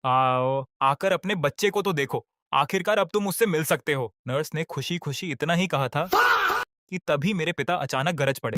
आओ, आकर अपने बच्चे को तो देखो। आखिरकार अब तुम मुझसे मिल सकते हो। नर्स ने खुशी-खुशी इतना ही कहा था कि तभी मेरे पिता अचानक गरज पड़े।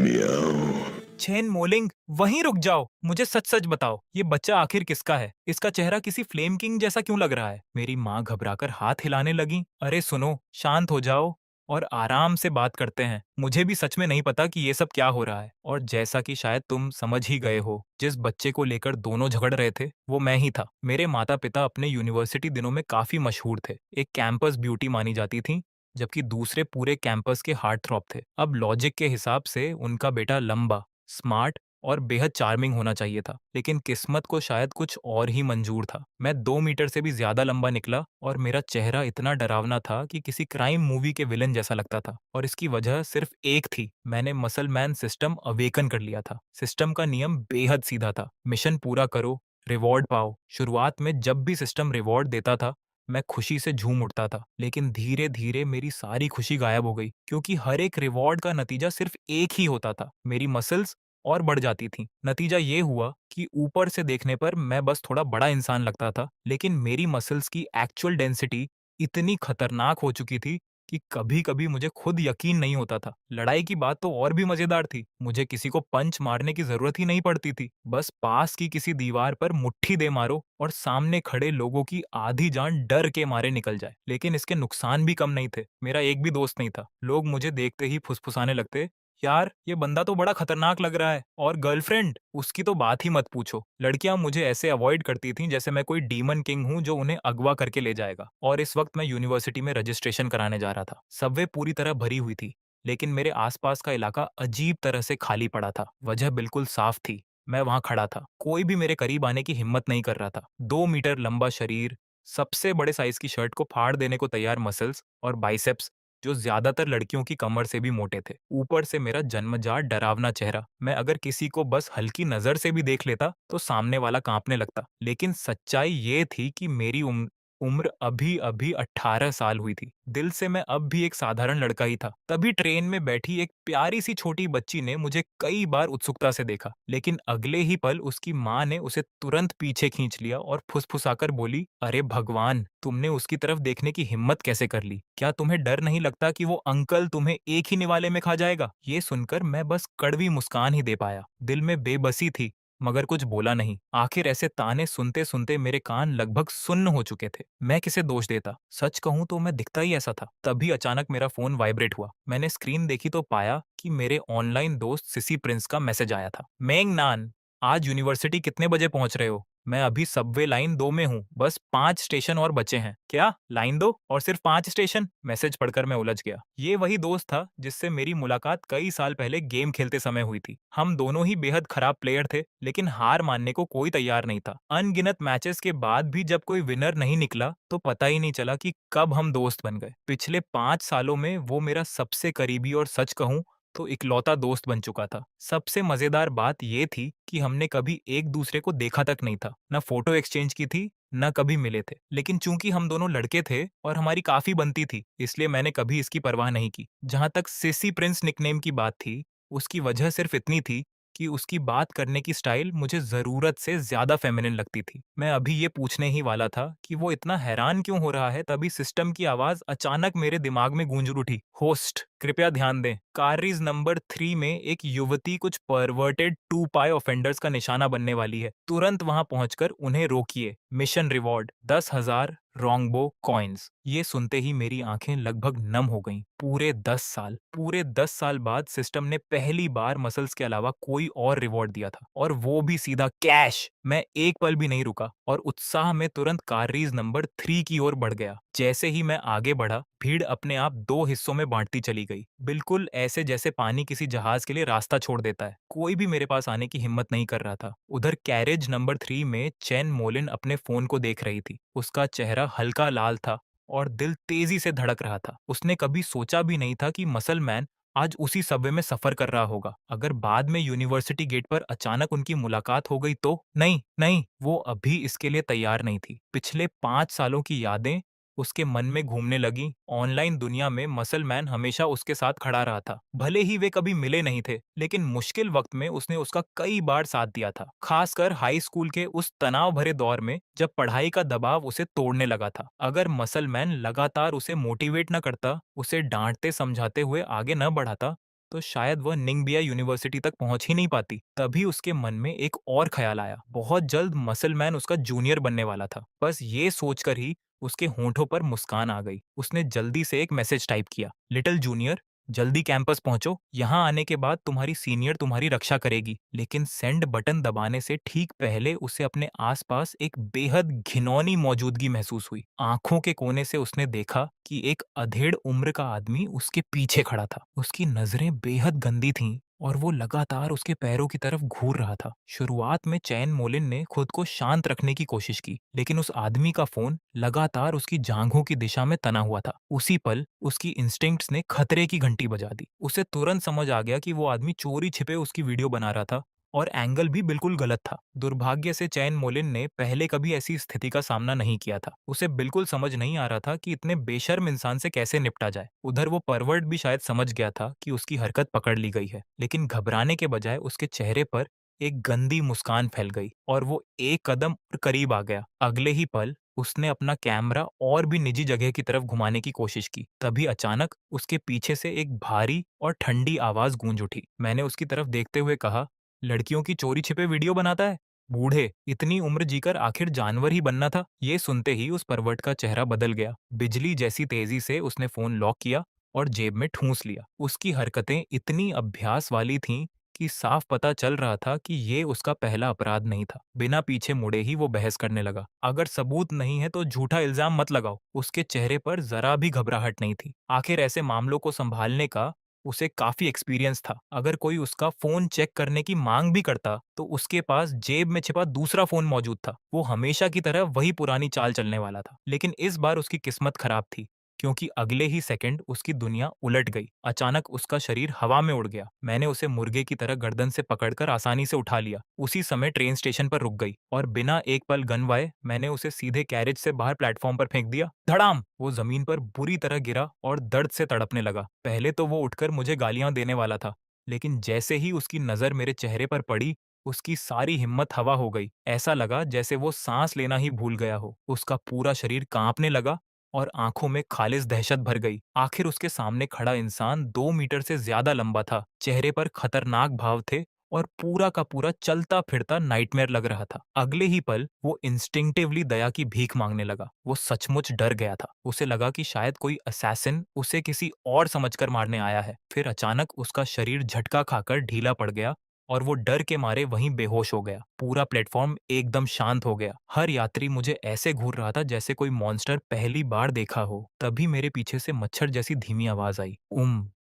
चेन मोलिंग, वहीं रुक जाओ। मुझे सच-सच बताओ, ये बच्चा आखिर किसका है? इसका चेहरा किसी फ्लेम किंग जैसा क्यों लग रहा है? मेरी माँ घबराकर हाथ हिलाने लगी। अरे सुनो, शांत हो जाओ और आराम से बात करते हैं। मुझे भी सच में नहीं पता कि ये सब क्या हो रहा है। और जैसा कि शायद तुम समझ ही गए हो, जिस बच्चे को लेकर दोनों झगड़ रहे थे, वो मैं ही था। मेरे माता-पिता अपने यूनिवर्सिटी दिनों में काफी मशहूर थे। एक कैंपस ब्यूटी मानी जाती थी, जबकि दूसरे पूरे कैंपस के हार्ट थ्रॉब थे। अब लॉजिक के हिसाब से उनका बेटा लंबा, स्मार्ट और बेहद चार्मिंग होना चाहिए था, लेकिन किस्मत को शायद कुछ और ही मंजूर था। मैं 2 मीटर से भी ज्यादा लंबा निकला और मेरा चेहरा इतना डरावना था कि किसी क्राइम मूवी के विलन जैसा लगता था। और इसकी वजह सिर्फ एक थी, मैंने मसल मैन सिस्टम अवेकन कर लिया था। सिस्टम का नियम बेहद सीधा था, मिशन पूरा करो, रिवॉर्ड पाओ। शुरुआत में जब भी सिस्टम रिवॉर्ड देता था, मैं खुशी से झूम उठता था, लेकिन धीरे धीरे मेरी सारी खुशी गायब हो गई, क्योंकि हर एक रिवॉर्ड का नतीजा सिर्फ एक ही होता था, मेरी मसल्स और बढ़ जाती थी। नतीजा ये हुआ कि ऊपर से देखने पर मैं बस थोड़ा बड़ा इंसान लगता था, लेकिन मेरी मसल्स की एक्चुअल डेंसिटी इतनी खतरनाक हो चुकी थी कि कभी-कभी मुझे खुद यकीन नहीं होता था। लड़ाई की बात तो और भी मजेदार थी। मुझे किसी को पंच मारने की जरूरत ही नहीं पड़ती थी। बस पास की किसी दीवार पर मुट्ठी दे मारो और सामने खड़े लोगों की आधी जान डर के मारे निकल जाए। लेकिन इसके नुकसान भी कम नहीं थे। मेरा एक भी दोस्त नहीं था। लोग मुझे देखते ही फुसफुसाने लगते, यार ये बंदा तो बड़ा खतरनाक लग रहा है। और गर्लफ्रेंड, उसकी तो बात ही मत पूछो। लड़कियां मुझे ऐसे अवॉइड करती थीं जैसे मैं कोई डीमन किंग हूं जो उन्हें अगवा करके ले जाएगा। और इस वक्त मैं यूनिवर्सिटी में रजिस्ट्रेशन कराने जा रहा था। सबवे पूरी तरह भरी हुई थी, लेकिन मेरे आसपास का इलाका अजीब तरह से खाली पड़ा था। वजह बिल्कुल साफ थी, मैं वहां खड़ा था। कोई भी मेरे करीब आने की हिम्मत नहीं कर रहा था। 2 मीटर लंबा शरीर, सबसे बड़े साइज की शर्ट को फाड़ देने को तैयार मसल्स और बाइसेप्स जो ज्यादातर लड़कियों की कमर से भी मोटे थे। ऊपर से मेरा जन्मजात डरावना चेहरा। मैं अगर किसी को बस हल्की नजर से भी देख लेता तो सामने वाला कांपने लगता। लेकिन सच्चाई ये थी कि मेरी उम्र अभी अभी 18 साल हुई थी। दिल से मैं अब भी एक साधारण लड़का ही था। तभी ट्रेन में बैठी एक प्यारी सी छोटी बच्ची ने मुझे कई बार उत्सुकता से देखा, लेकिन अगले ही पल उसकी माँ ने उसे तुरंत पीछे खींच लिया और फुसफुसाकर बोली, अरे भगवान, तुमने उसकी तरफ देखने की हिम्मत कैसे कर ली? क्या तुम्हें डर नहीं लगता कि वो अंकल तुम्हें एक ही निवाले में खा जाएगा? ये सुनकर मैं बस कड़वी मुस्कान ही दे पाया। दिल में बेबसी थी, मगर कुछ बोला नहीं। आखिर ऐसे ताने सुनते सुनते मेरे कान लगभग सुन्न हो चुके थे। मैं किसे दोष देता? सच कहूं तो मैं दिखता ही ऐसा था। तभी अचानक मेरा फोन वाइब्रेट हुआ। मैंने स्क्रीन देखी तो पाया कि मेरे ऑनलाइन दोस्त सिसी प्रिंस का मैसेज आया था। मेंग नान, आज यूनिवर्सिटी कितने बजे पहुंच रहे हो? मैं अभी सबवे लाइन 2 में हूँ, बस 5 स्टेशन और बचे हैं। क्या लाइन 2 और सिर्फ 5 स्टेशन? मैसेज पढ़कर मैं उलझ गया। ये वही दोस्त था जिससे मेरी मुलाकात कई साल पहले गेम खेलते समय हुई थी। हम दोनों ही बेहद खराब प्लेयर थे, लेकिन हार मानने को कोई तैयार नहीं था। अनगिनत मैचेस के बाद भी जब कोई विनर नहीं निकला तो पता ही नहीं चला कि कब हम दोस्त बन गए। पिछले 5 सालों में वो मेरा सबसे करीबी और सच कहूं तो इकलौता दोस्त बन चुका था। सबसे मजेदार बात ये थी कि हमने कभी एक दूसरे को देखा तक नहीं था, न फोटो एक्सचेंज की थी, न कभी मिले थे। लेकिन चूंकि हम दोनों लड़के थे और हमारी काफी बनती थी, इसलिए मैंने कभी इसकी परवाह नहीं की। जहां तक सिसी प्रिंस निकनेम की बात थी, उसकी वजह सिर्फ इतनी थी कि उसकी बात करने की स्टाइल मुझे जरूरत से ज्यादा फेमिनिन लगती थी। मैं अभी ये पूछने ही वाला था कि वो इतना हैरान क्यों हो रहा है, तभी सिस्टम की आवाज अचानक मेरे दिमाग में गूंज उठी। होस्ट, कृपया ध्यान दें, कार्रीज नंबर 3 में एक युवती कुछ परवर्टेड 2 पाई ऑफेंडर्स का निशाना बनने वाली है। तुरंत वहां पहुंचकर उन्हें रोकिए। मिशन रिवॉर्ड 10,000 रोंगबो कॉइन्स। ये सुनते ही मेरी आंखें लगभग नम हो गईं। पूरे 10 साल बाद सिस्टम ने पहली बार मसल्स के अलावा कोई और रिवॉर्ड दिया था, और वो भी सीधा कैश। मैं एक पल भी नहीं रुका और उत्साह में तुरंत कार्रीज नंबर 3 की ओर बढ़ गया। जैसे ही मैं आगे बढ़ा, भीड़ अपने आप 2 हिस्सों में बांटती चली गई, बिल्कुल ऐसे जैसे पानी किसी जहाज के लिए रास्ता छोड़ देता है। कोई भी मेरे पास आने की हिम्मत नहीं कर रहा था। उधर कैरेज नंबर 3 में चैन मोलिन अपने फोन को देख रही थी। उसका चेहरा हल्का लाल था और दिल तेजी से धड़क रहा था। उसने कभी सोचा भी नहीं था कि मसल मैन आज उसी सबवे में सफर कर रहा होगा। अगर बाद में यूनिवर्सिटी गेट पर अचानक उनकी मुलाकात हो गई तो? नहीं नहीं, वो अभी इसके लिए तैयार नहीं थी। पिछले 5 सालों की यादें उसके मन में घूमने लगी। ऑनलाइन दुनिया में मसल मैन हमेशा उसके साथ खड़ा रहा था। भले ही वे कभी मिले नहीं थे, लेकिन मुश्किल वक्त में उसने उसका कई बार साथ दिया था। खासकर हाई स्कूल के उस तनाव भरे दौर में, जब पढ़ाई का दबाव उसे तोड़ने लगा था। अगर मसल मैन लगातार उसे मोटिवेट न करता, उसे डांटते समझाते हुए आगे न बढ़ाता, तो शायद वह निंगबिया यूनिवर्सिटी तक पहुंच ही नहीं पाती। तभी उसके मन में एक और ख्याल आया। बहुत जल्द मसल मैन उसका जूनियर बनने वाला था। बस ये सोचकर ही उसके होंठों पर मुस्कान आ गई। उसने जल्दी से एक मैसेज टाइप किया, लिटिल जूनियर, जल्दी कैंपस पहुंचो। यहाँ आने के बाद तुम्हारी सीनियर तुम्हारी रक्षा करेगी। लेकिन सेंड बटन दबाने से ठीक पहले उसे अपने आसपास एक बेहद घिनौनी मौजूदगी महसूस हुई। आंखों के कोने से उसने देखा कि एक अधेड़ उम्र का आदमी उसके पीछे खड़ा था। उसकी नजरें बेहद गंदी थीं और वो लगातार उसके पैरों की तरफ घूर रहा था। शुरुआत में चैन मोलिन ने खुद को शांत रखने की कोशिश की, लेकिन उस आदमी का फोन लगातार उसकी जांघों की दिशा में तना हुआ था। उसी पल उसकी इंस्टिंक्ट्स ने खतरे की घंटी बजा दी। उसे तुरंत समझ आ गया कि वो आदमी चोरी छिपे उसकी वीडियो बना रहा था, और एंगल भी बिल्कुल गलत था। दुर्भाग्य से चैन मोलिन ने पहले कभी ऐसी स्थिति का सामना नहीं किया था। उसे बिल्कुल समझ नहीं आ रहा था कि इतने बेशर्म इंसान से कैसे निपटा जाए। उधर वो परवर्ट भी शायद समझ गया था कि उसकी हरकत पकड़ ली गई है, लेकिन घबराने के बजाय उसके चेहरे पर एक गंदी मुस्कान फैल गई और वो एक कदम और करीब आ गया। अगले ही पल उसने अपना कैमरा और भी निजी जगह की तरफ घुमाने की कोशिश की। तभी अचानक उसके पीछे से एक भारी और ठंडी आवाज गूंज उठी। मैंने उसकी तरफ देखते हुए कहा, लड़कियों की चोरी छिपे वीडियो बनाता है? बूढ़े, इतनी उम्र जीकर आखिर जानवर ही बनना था। ये सुनते ही उस परवट का चेहरा बदल गया। बिजली जैसी तेजी से उसने फोन लॉक किया और जेब में ठूंस लिया। उसकी हरकतें इतनी अभ्यास वाली थीं कि साफ पता चल रहा था कि ये उसका पहला अपराध नहीं था। बिना पीछे मुड़े ही वो बहस करने लगा, अगर सबूत नहीं है तो झूठा इल्जाम मत लगाओ। उसके चेहरे पर जरा भी घबराहट नहीं थी। आखिर ऐसे मामलों को संभालने का उसे काफी एक्सपीरियंस था। अगर कोई उसका फोन चेक करने की मांग भी करता, तो उसके पास जेब में छिपा दूसरा फोन मौजूद था। वो हमेशा की तरह वही पुरानी चाल चलने वाला था। लेकिन इस बार उसकी किस्मत खराब थी, क्योंकि अगले ही सेकंड उसकी दुनिया उलट गई। अचानक उसका शरीर हवा में उड़ गया। मैंने उसे मुर्गे की तरह गर्दन से पकड़कर आसानी से उठा लिया। उसी समय ट्रेन स्टेशन पर रुक गई और बिना एक पल गनवाए मैंने उसे सीधे कैरेज से बाहर प्लेटफॉर्म पर फेंक दिया। धड़ाम! वो जमीन पर बुरी तरह गिरा और दर्द से तड़पने लगा। पहले तो वो उठकर मुझे गालियां देने वाला था, लेकिन जैसे ही उसकी नजर मेरे चेहरे पर पड़ी, उसकी सारी हिम्मत हवा हो गई। ऐसा लगा जैसे वो सांस लेना ही भूल गया हो। उसका पूरा शरीर कांपने लगा और आंखों में खालिस दहशत भर गई। आखिर उसके सामने खड़ा इंसान 2 मीटर से ज्यादा लंबा था, चेहरे पर खतरनाक भाव थे और पूरा का पूरा चलता फिरता नाइटमेयर लग रहा था। अगले ही पल वो इंस्टिंक्टिवली दया की भीख मांगने लगा। वो सचमुच डर गया था। उसे लगा कि शायद कोई असैसिन उसे किसी और समझकर मारने आया है। फिर अचानक उसका शरीर झटका खाकर ढीला पड़ गया और वो डर के मारे वहीं बेहोश हो गया। पूरा प्लेटफॉर्म एकदम शांत हो गया। हर यात्री मुझे ऐसे घूर रहा था जैसे कोई मॉन्स्टर पहली बार देखा हो। तभी मेरे पीछे से मच्छर जैसी धीमी आवाज आई,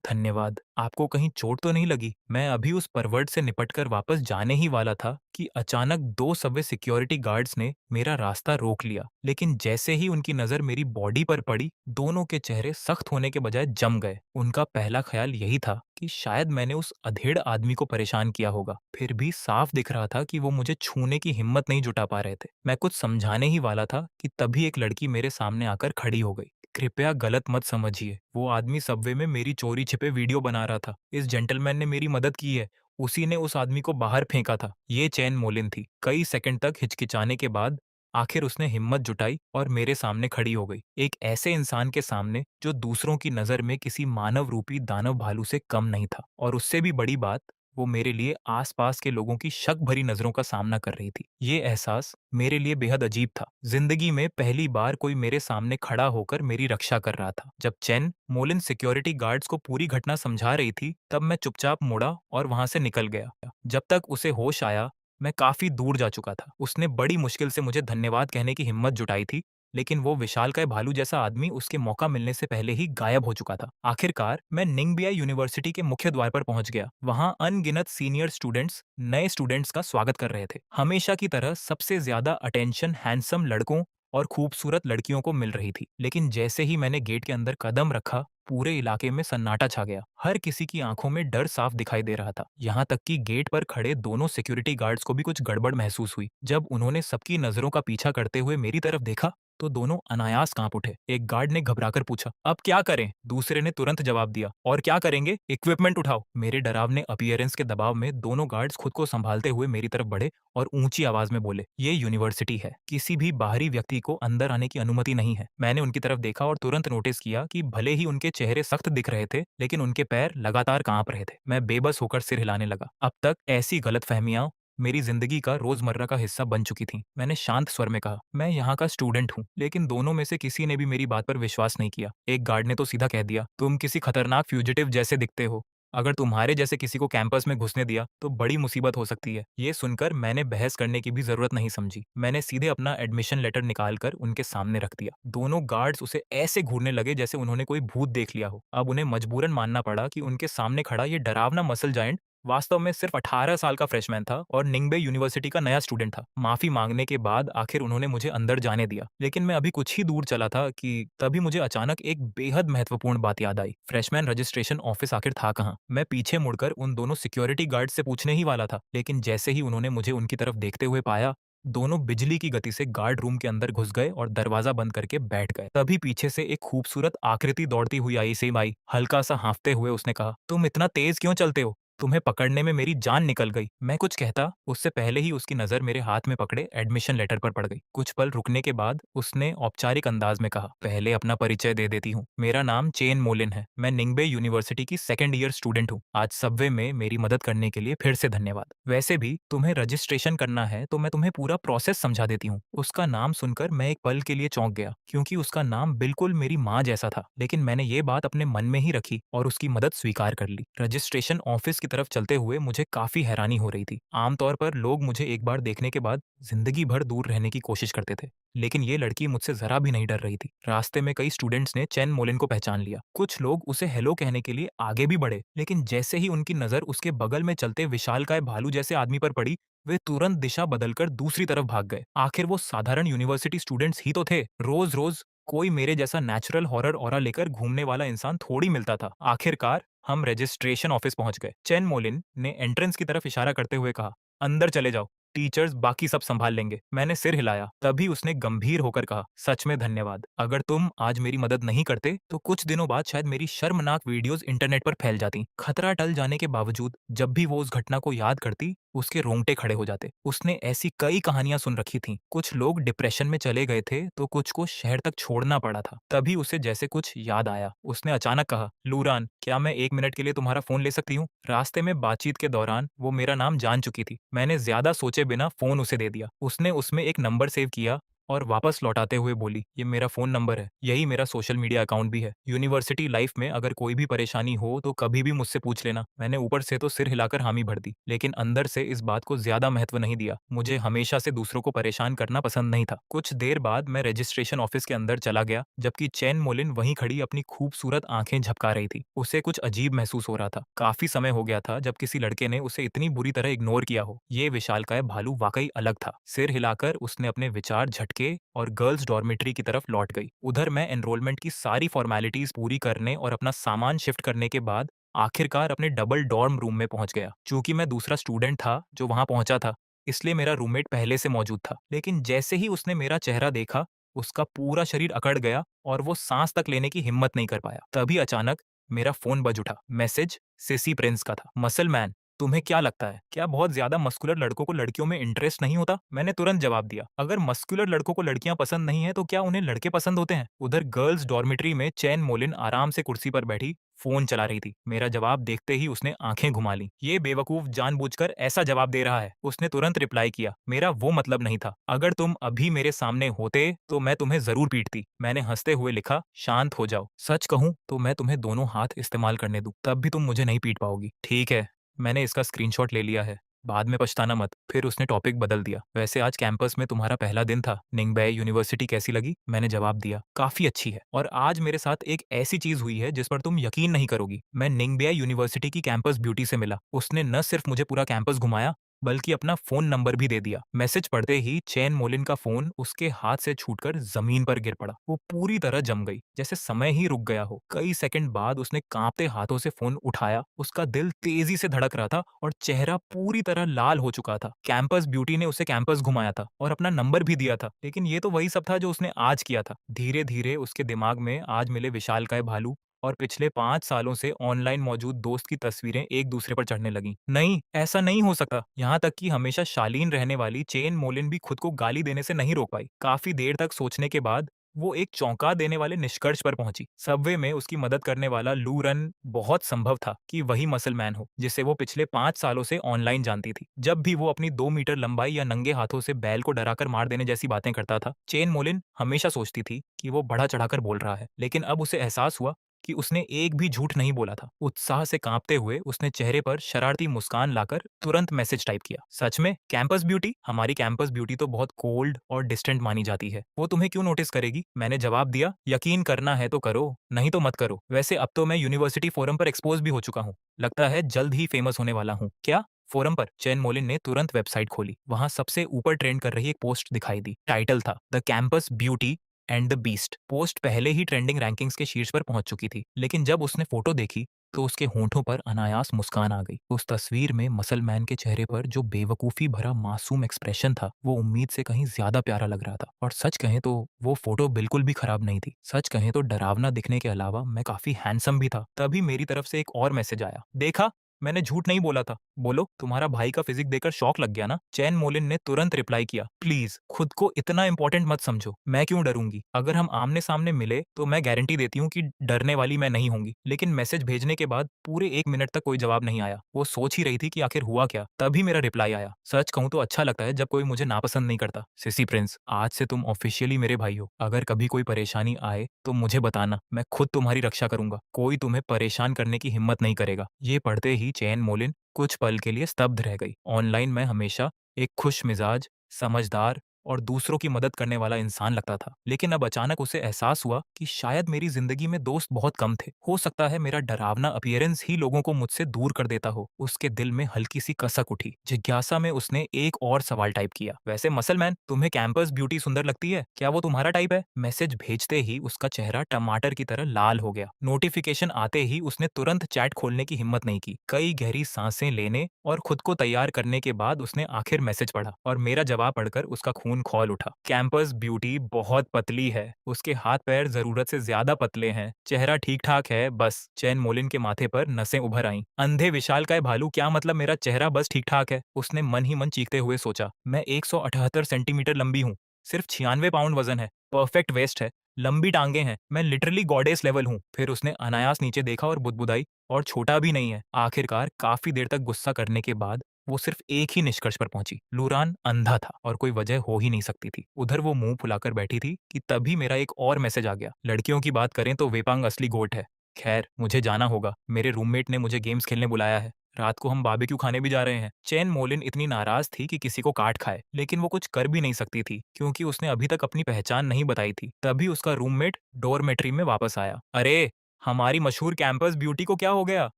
धन्यवाद। आपको कहीं चोट तो नहीं लगी? मैं अभी उस परवर्ट से निपटकर वापस जाने ही वाला था कि अचानक 2 सबवे सिक्योरिटी गार्ड्स ने मेरा रास्ता रोक लिया। लेकिन जैसे ही उनकी नजर मेरी बॉडी पर पड़ी, दोनों के चेहरे सख्त होने के बजाय जम गए। उनका पहला ख्याल यही था कि शायद मैंने उस अधेड़ आदमी को परेशान किया होगा। फिर भी साफ दिख रहा था कि वो मुझे छूने की हिम्मत नहीं जुटा पा रहे थे। मैं कुछ समझाने ही वाला था कि तभी एक लड़की मेरे सामने आकर खड़ी हो गई। कृपया गलत मत समझिए, वो आदमी सबवे में मेरी चोरी छिपे वीडियो बना रहा था। इस जेंटलमैन ने मेरी मदद की है। उसी ने उस आदमी को बाहर फेंका था। ये चैन मोलिन थी। कई सेकंड तक हिचकिचाने के बाद आखिर उसने हिम्मत जुटाई और मेरे सामने खड़ी हो गई। एक ऐसे इंसान के सामने जो दूसरों की नजर में किसी मानव रूपी दानव भालू से कम नहीं था। और उससे भी बड़ी बात, वो मेरे लिए आसपास के लोगों की शक भरी नजरों का सामना कर रही थी। ये एहसास मेरे लिए बेहद अजीब था। जिंदगी में पहली बार कोई मेरे सामने खड़ा होकर मेरी रक्षा कर रहा था। जब चेन मोलिन सिक्योरिटी गार्ड्स को पूरी घटना समझा रही थी, तब मैं चुपचाप मुड़ा और वहां से निकल गया। जब तक उसे होश आया, मैं काफी दूर जा चुका था। उसने बड़ी मुश्किल से मुझे धन्यवाद कहने की हिम्मत जुटाई थी, लेकिन वो विशालकाय भालू जैसा आदमी उसके मौका मिलने से पहले ही गायब हो चुका था। आखिरकार मैं निंगबिया यूनिवर्सिटी के मुख्य द्वार पर पहुंच गया। वहां अनगिनत सीनियर स्टूडेंट्स नए स्टूडेंट्स का स्वागत कर रहे थे। हमेशा की तरह सबसे ज्यादा अटेंशन हैंडसम लड़कों और खूबसूरत लड़कियों को मिल रही थी। लेकिन जैसे ही मैंने गेट के अंदर कदम रखा, पूरे इलाके में सन्नाटा छा गया। हर किसी की आंखों में डर साफ दिखाई दे रहा था। यहाँ तक कि गेट पर खड़े दोनों सिक्योरिटी गार्ड्स को भी कुछ गड़बड़ महसूस हुई। जब उन्होंने सबकी नजरों का पीछा करते हुए मेरी तरफ देखा, तो दोनों अनायास कांप उठे। एक गार्ड ने घबराकर पूछा, अब क्या करें? दूसरे ने तुरंत जवाब दिया, और क्या करेंगे? इक्विपमेंट उठाओ। मेरे डरावने अपीयरेंस के दबाव में दोनों गार्ड्स खुद को संभालते हुए मेरी तरफ बढ़े और ऊंची आवाज में बोले, ये यूनिवर्सिटी है, किसी भी बाहरी व्यक्ति को अंदर आने की अनुमति नहीं है। मैंने उनकी तरफ देखा और तुरंत नोटिस किया कि भले ही उनके चेहरे सख्त दिख रहे थे, लेकिन उनके पैर लगातार कांप रहे थे। मैं बेबस होकर सिर हिलाने लगा। अब तक ऐसी गलतफहमियां मेरी जिंदगी का रोजमर्रा का हिस्सा बन चुकी थी। मैंने शांत स्वर में कहा, मैं यहाँ का स्टूडेंट हूँ। लेकिन दोनों में से किसी ने भी मेरी बात पर विश्वास नहीं किया। एक गार्ड ने तो सीधा कह दिया, तुम किसी खतरनाक फ्यूजिटिव जैसे दिखते हो। अगर तुम्हारे जैसे किसी को कैंपस में घुसने दिया तो बड़ी मुसीबत हो सकती है। ये सुनकर मैंने बहस करने की भी जरूरत नहीं समझी। मैंने सीधे अपना एडमिशन लेटर निकालकर उनके सामने रख दिया। दोनों गार्ड्स उसे ऐसे घूरने लगे जैसे उन्होंने कोई भूत देख लिया हो। अब उन्हें मजबूरन मानना पड़ा कि उनके सामने खड़ा ये डरावना मसल जायंट वास्तव में सिर्फ 18 साल का फ्रेशमैन था और निंगबे यूनिवर्सिटी का नया स्टूडेंट था। माफी मांगने के बाद आखिर उन्होंने मुझे अंदर जाने दिया। लेकिन मैं अभी कुछ ही दूर चला था कि तभी मुझे अचानक एक बेहद महत्वपूर्ण बात याद आई। फ्रेशमैन रजिस्ट्रेशन ऑफिस आखिर था कहाँ? मैं पीछे मुड़कर उन दोनों सिक्योरिटी गार्ड से पूछने ही वाला था, लेकिन जैसे ही उन्होंने मुझे उनकी तरफ देखते हुए पाया, दोनों बिजली की गति से गार्ड रूम के अंदर घुस गए और दरवाजा बंद करके बैठ गए। तभी पीछे से एक खूबसूरत आकृति दौड़ती हुई आई। सेम आई। हल्का सा हाँफते हुए उसने कहा, तुम इतना तेज क्यों चलते हो? तुम्हें पकड़ने में मेरी जान निकल गई। मैं कुछ कहता उससे पहले ही उसकी नजर मेरे हाथ में पकड़े एडमिशन लेटर पर पड़ गई। कुछ पल रुकने के बाद उसने औपचारिक अंदाज में कहा, पहले अपना परिचय दे देती हूँ। मेरा नाम चेन मोलिन है। मैं निंगबे यूनिवर्सिटी की सेकेंड ईयर स्टूडेंट हूँ। आज सबवे में मेरी मदद करने के लिए फिर से धन्यवाद। वैसे भी तुम्हें रजिस्ट्रेशन करना है तो मैं तुम्हें पूरा प्रोसेस समझा देती हूँ। उसका नाम सुनकर मैं एक पल के लिए चौंक गया, क्योंकि उसका नाम बिल्कुल मेरी माँ जैसा था। लेकिन मैंने ये बात अपने मन में ही रखी और उसकी मदद स्वीकार कर ली। रजिस्ट्रेशन ऑफिस की तरफ चलते हुए मुझे काफी हैरानी हो रही थी। आमतौर पर लोग मुझे एक बार देखने के बाद जिंदगी भर दूर रहने की कोशिश करते थे, लेकिन ये लड़की मुझसे जरा भी नहीं डर रही थी। रास्ते में कई स्टूडेंट्स ने चैन मोलिन को पहचान लिया। कुछ लोग उसे हेलो कहने के लिए आगे भी बढ़े, लेकिन जैसे ही उनकी नजर उसके बगल में चलते विशालकाय भालू जैसे आदमी पर पड़ी, वे तुरंत दिशा बदलकर दूसरी तरफ भाग गए। आखिर वो साधारण यूनिवर्सिटी स्टूडेंट्स ही तो थे। रोज रोज कोई मेरे जैसा नेचुरल हॉरर ऑरा लेकर घूमने वाला इंसान थोड़ी मिलता था। आखिरकार हम रजिस्ट्रेशन ऑफिस पहुंच गए। चेन मोलिन ने एंट्रेंस की तरफ इशारा करते हुए कहा, अंदर चले जाओ, टीचर्स बाकी सब संभाल लेंगे। मैंने सिर हिलाया। तभी उसने गंभीर होकर कहा, सच में धन्यवाद। अगर तुम आज मेरी मदद नहीं करते तो कुछ दिनों बाद शायद मेरी शर्मनाक वीडियोस इंटरनेट पर फैल जाती। खतरा टल जाने के बावजूद जब भी वो उस घटना को याद करती, उसके रोंगटे खड़े हो जाते। उसने ऐसी कई कहानियां सुन रखी थीं। कुछ लोग डिप्रेशन में चले गए थे तो कुछ को शहर तक छोड़ना पड़ा था। तभी उसे जैसे कुछ याद आया। उसने अचानक कहा, लूरान, क्या मैं 1 मिनट के लिए तुम्हारा फोन ले सकती हूँ? रास्ते में बातचीत के दौरान वो मेरा नाम जान चुकी थी। मैंने ज्यादा सोचे बिना फोन उसे दे दिया। उसने उसमें एक नंबर सेव किया और वापस लौटाते हुए बोली, ये मेरा फोन नंबर है, यही मेरा सोशल मीडिया अकाउंट भी है। यूनिवर्सिटी लाइफ में अगर कोई भी परेशानी हो तो कभी भी मुझसे पूछ लेना। मैंने ऊपर से तो सिर हिलाकर हामी भर दी, लेकिन अंदर से इस बात को ज्यादा महत्व नहीं दिया। मुझे हमेशा से दूसरों को परेशान करना पसंद नहीं था। कुछ देर बाद मैं रजिस्ट्रेशन ऑफिस के अंदर चला गया, जबकि चैन मोलिन वहीं खड़ी अपनी खूबसूरत आंखें झपका रही थी। उसे कुछ अजीब महसूस हो रहा था। काफी समय हो गया था जब किसी लड़के ने उसे इतनी बुरी तरह इग्नोर किया हो। ये विशालकाय भालू वाकई अलग था। सिर हिलाकर उसने अपने विचार झटके और गर्ल्स डॉर्मेट्री की तरफ लौट गई। उधर मैं एनरोलमेंट की सारी फॉर्मेलिटीज पूरी करने और अपना सामान शिफ्ट करने के बाद आखिरकार अपने डबल डॉर्म रूम में पहुंच गया। चूंकि मैं दूसरा स्टूडेंट था जो वहां पहुंचा था, इसलिए मेरा रूममेट पहले से मौजूद था। लेकिन जैसे ही उसने मेरा चेहरा देखा, उसका पूरा शरीर अकड़ गया और वो सांस तक लेने की हिम्मत नहीं कर पाया। तभी अचानक मेरा फोन बज उठा। मैसेज सिसी प्रिंस का था। मसल मैन, तुम्हें क्या लगता है, क्या बहुत ज्यादा मस्कुलर लड़कों को लड़कियों में इंटरेस्ट नहीं होता? मैंने तुरंत जवाब दिया, अगर मस्कुलर लड़कों को लड़कियां पसंद नहीं है तो क्या उन्हें लड़के पसंद होते हैं? उधर गर्ल्स डॉर्मेट्री में चैन मोलिन आराम से कुर्सी पर बैठी फोन चला रही थी। मेरा जवाब देखते ही उसने आंखें घुमा ली। ये बेवकूफ जानबूझकर ऐसा जवाब दे रहा है। उसने तुरंत रिप्लाई किया, मेरा वो मतलब नहीं था। अगर तुम अभी मेरे सामने होते तो मैं तुम्हें जरूर पीटती। मैंने हंसते हुए लिखा, शांत हो जाओ। सच कहूं तो मैं तुम्हें दोनों हाथ इस्तेमाल करने दूं, तब भी तुम मुझे नहीं पीट पाओगी। ठीक है, मैंने इसका स्क्रीनशॉट ले लिया है, बाद में पछताना मत। फिर उसने टॉपिक बदल दिया, वैसे आज कैंपस में तुम्हारा पहला दिन था, निंगबे यूनिवर्सिटी कैसी लगी? मैंने जवाब दिया, काफी अच्छी है, और आज मेरे साथ एक ऐसी चीज हुई है जिस पर तुम यकीन नहीं करोगी। मैं निंगबे यूनिवर्सिटी की कैंपस ब्यूटी से मिला। उसने न सिर्फ मुझे पूरा कैंपस घुमाया, बल्कि अपना फोन नंबर भी दे दिया। मैसेज पढ़ते ही चैन मोलिन का फोन उसके हाथ से छूटकर जमीन पर गिर पड़ा। वो पूरी तरह जम गई, जैसे समय ही रुक गया हो। कई सेकंड बाद उसने कांपते हाथों से फोन उठाया। उसका दिल तेजी से धड़क रहा था और चेहरा पूरी तरह लाल हो चुका था। कैंपस ब्यूटी ने उसे कैंपस घुमाया था और अपना नंबर भी दिया था, लेकिन ये तो वही सब था जो उसने आज किया था। धीरे धीरे उसके दिमाग में आज मिले विशालकाय भालू और पिछले 5 सालों से ऑनलाइन मौजूद दोस्त की तस्वीरें एक दूसरे पर चढ़ने लगीं। नहीं, ऐसा नहीं हो सकता। यहाँ तक कि हमेशा शालीन रहने वाली चेन मोलिन भी खुद को गाली देने से नहीं रोक पाई। काफी देर तक सोचने के बाद वो एक चौंका देने वाले निष्कर्ष पर पहुंची। सबवे में उसकी मदद करने वाला लू रन बहुत संभव था कि वही मसल मैन हो जिसे वो पिछले 5 सालों से ऑनलाइन जानती थी। जब भी वो अपनी 2 मीटर लंबाई या नंगे हाथों से बैल को डराकर मार देने जैसी बातें करता था, चेन मोलिन हमेशा सोचती थी कि वो बढ़ा चढ़ाकर बोल रहा है। लेकिन अब उसे एहसास हुआ कि उसने एक भी झूठ नहीं बोला था। उत्साह से कांपते हुए उसने चेहरे पर शरारती मुस्कान लाकर तुरंत मैसेज टाइप किया। सच में कैंपस ब्यूटी? हमारी कैंपस ब्यूटी तो बहुत कोल्ड और डिस्टेंट मानी जाती है। वो तुम्हें क्यों नोटिस करेगी? मैंने जवाब दिया, यकीन करना है तो करो, नहीं तो मत करो। वैसे अब तो मैं यूनिवर्सिटी फोरम पर एक्सपोज भी हो चुका हूँ। लगता है जल्द ही फेमस होने वाला हूँ। क्या? फोरम पर? चैन मोलिन ने तुरंत वेबसाइट खोली। वहां सबसे ऊपर ट्रेंड कर रही एक पोस्ट दिखाई दी। टाइटल था the campus beauty and the beast. Post पहले ही ट्रेंडिंग रैंकिंग्स के शीर्ष पर पहुंच चुकी थी, लेकिन जब उसने फोटो देखी तो उसके होंठों पर अनायास मुस्कान आ गई। उस तस्वीर में मसल मैन के चेहरे पर जो बेवकूफी भरा मासूम एक्सप्रेशन था, वो उम्मीद से कहीं ज्यादा प्यारा लग रहा था। और सच कहें तो वो फोटो बिल्कुल भी खराब नहीं थी। सच कहें तो डरावना दिखने के अलावा मैं काफी हैंडसम भी था। तभी मेरी तरफ से एक और मैसेज आया। देखा, मैंने झूठ नहीं बोला था। बोलो, तुम्हारा भाई का फिजिक देखकर शौक लग गया ना? चैन मोलिन ने तुरंत रिप्लाई किया, प्लीज खुद को इतना इंपॉर्टेंट मत समझो। मैं क्यों डरूंगी? अगर हम आमने सामने मिले तो मैं गारंटी देती हूँ कि डरने वाली मैं नहीं होंगी। लेकिन मैसेज भेजने के बाद पूरे 1 मिनट तक कोई जवाब नहीं आया। वो सोच ही रही थी कि आखिर हुआ क्या। तभी मेरा रिप्लाई आया। सच कहूँ तो अच्छा लगता है जब कोई मुझे नापसंद नहीं करता। सिसी प्रिंस, आज से तुम ऑफिशियली मेरे भाई हो। अगर कभी कोई परेशानी आए तो मुझे बताना, मैं खुद तुम्हारी रक्षा करूंगा। कोई तुम्हें परेशान करने की हिम्मत नहीं करेगा। ये पढ़ते ही चैन मोलिन कुछ पल के लिए स्तब्ध रह गई। ऑनलाइन मैं हमेशा एक खुश मिजाज, समझदार और दूसरों की मदद करने वाला इंसान लगता था, लेकिन अब अचानक उसे एहसास हुआ कि शायद मेरी जिंदगी में दोस्त बहुत कम थे। हो सकता है मेरा डरावना अपीयरेंस ही लोगों को मुझसे दूर कर देता हो। उसके दिल में हल्की सी कसक उठी। जिज्ञासा में उसने एक और सवाल टाइप किया, वैसे मसल मैन, तुम्हें कैंपस ब्यूटी सुंदर लगती है? क्या वो तुम्हारा टाइप है? मैसेज भेजते ही उसका चेहरा टमाटर की तरह लाल हो गया। नोटिफिकेशन आते ही उसने तुरंत चैट खोलने की हिम्मत नहीं की। कई गहरी सांसें लेने और खुद को तैयार करने के बाद उसने आखिर मैसेज पढ़ा और मेरा जवाब पढ़कर उसका खून खौल उठा। कैंपस ब्यूटी बहुत पतली है, उसके हाथ पैर जरूरत से ज्यादा पतले हैं, चेहरा ठीक ठाक है, बस। चैन मोलिन के माथे पर नसें उभर आईं। अंधे विशालकाय भालू, क्या मतलब मेरा चेहरा बस ठीक ठाक है? उसने मन ही मन चीखते हुए सोचा। मैं 178 सेंटीमीटर लंबी हूँ, सिर्फ 96 पाउंड वजन है, परफेक्ट वेस्ट है, लंबी टांगे हैं, मैं लिटरली गॉडेस लेवल हूँ। फिर उसने अनायास नीचे देखा और बुदबुदाई, और छोटा भी नहीं है। आखिरकार काफी देर तक गुस्सा करने के बाद वो सिर्फ एक ही निष्कर्ष पर पहुंची, लूरान अंधा था और कोई वजह हो ही नहीं सकती थी। उधर वो मुंह फुलाकर बैठी थी कि तभी मेरा एक और मैसेज आ गया। लड़कियों की बात करें तो वेपांग असली गोट है। खैर, मुझे जाना होगा, मेरे रूममेट ने मुझे गेम्स खेलने बुलाया है। रात को हम बारबेक्यू खाने भी जा रहे हैं। चैन मोलिन इतनी नाराज थी कि किसी को काट खाए, लेकिन वो कुछ कर भी नहीं सकती थी क्योंकि उसने अभी तक अपनी पहचान नहीं बताई थी। तभी उसका रूममेट डोरमेट्री में वापस आया। अरे, हमारी मशहूर कैंपस ब्यूटी को क्या हो गया?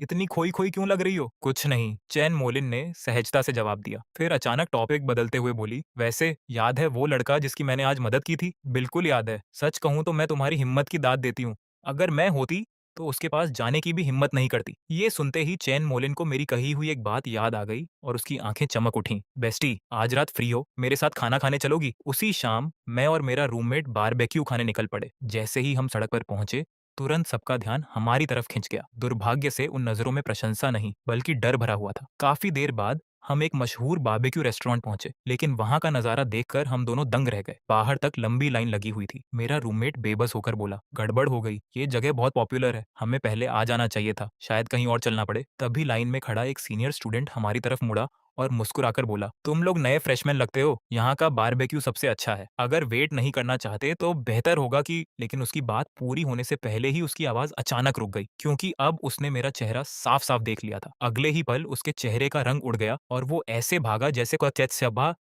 इतनी खोई खोई क्यों लग रही हो? कुछ नहीं, चैन मोलिन ने सहजता से जवाब दिया। फिर अचानक टॉपिक बदलते हुए बोली, वैसे याद है वो लड़का जिसकी मैंने आज मदद की थी? बिल्कुल याद है। सच कहूं तो मैं तुम्हारी हिम्मत की दाद देती हूँ। अगर मैं होती तो उसके पास जाने की भी हिम्मत नहीं करती। ये सुनते ही चैन मोलिन को मेरी कही हुई एक बात याद आ गई और उसकी आंखें चमक उठीं। बेस्टी, आज रात फ्री हो? मेरे साथ खाना खाने चलोगी? उसी शाम मैं और मेरा रूममेट बारबेक्यू खाने निकल पड़े। जैसे ही हम सड़क पर पहुंचे, तुरंत सबका ध्यान हमारी तरफ खिंच गया। दुर्भाग्य से उन नजरों में प्रशंसा नहीं, बल्कि डर भरा हुआ था। काफी देर बाद हम एक मशहूर बारबेक्यू रेस्टोरेंट पहुंचे, लेकिन वहां का नजारा देखकर हम दोनों दंग रह गए। बाहर तक लंबी लाइन लगी हुई थी। मेरा रूममेट बेबस होकर बोला, गड़बड़ हो गई, ये जगह बहुत पॉपुलर है, हमें पहले आ जाना चाहिए था, शायद कहीं और चलना पड़े। तभी लाइन में खड़ा एक सीनियर स्टूडेंट हमारी तरफ मुड़ा और मुस्कुराकर बोला, तुम लोग नए फ्रेशमैन लगते हो, यहाँ का बारबेक्यू सबसे अच्छा है, अगर वेट नहीं करना चाहते तो बेहतर होगा कि। लेकिन उसकी बात पूरी होने से पहले ही उसकी आवाज अचानक रुक गई, क्योंकि अब उसने मेरा चेहरा साफ साफ देख लिया था। अगले ही पल उसके चेहरे का रंग उड़ गया और वो ऐसे भागा जैसे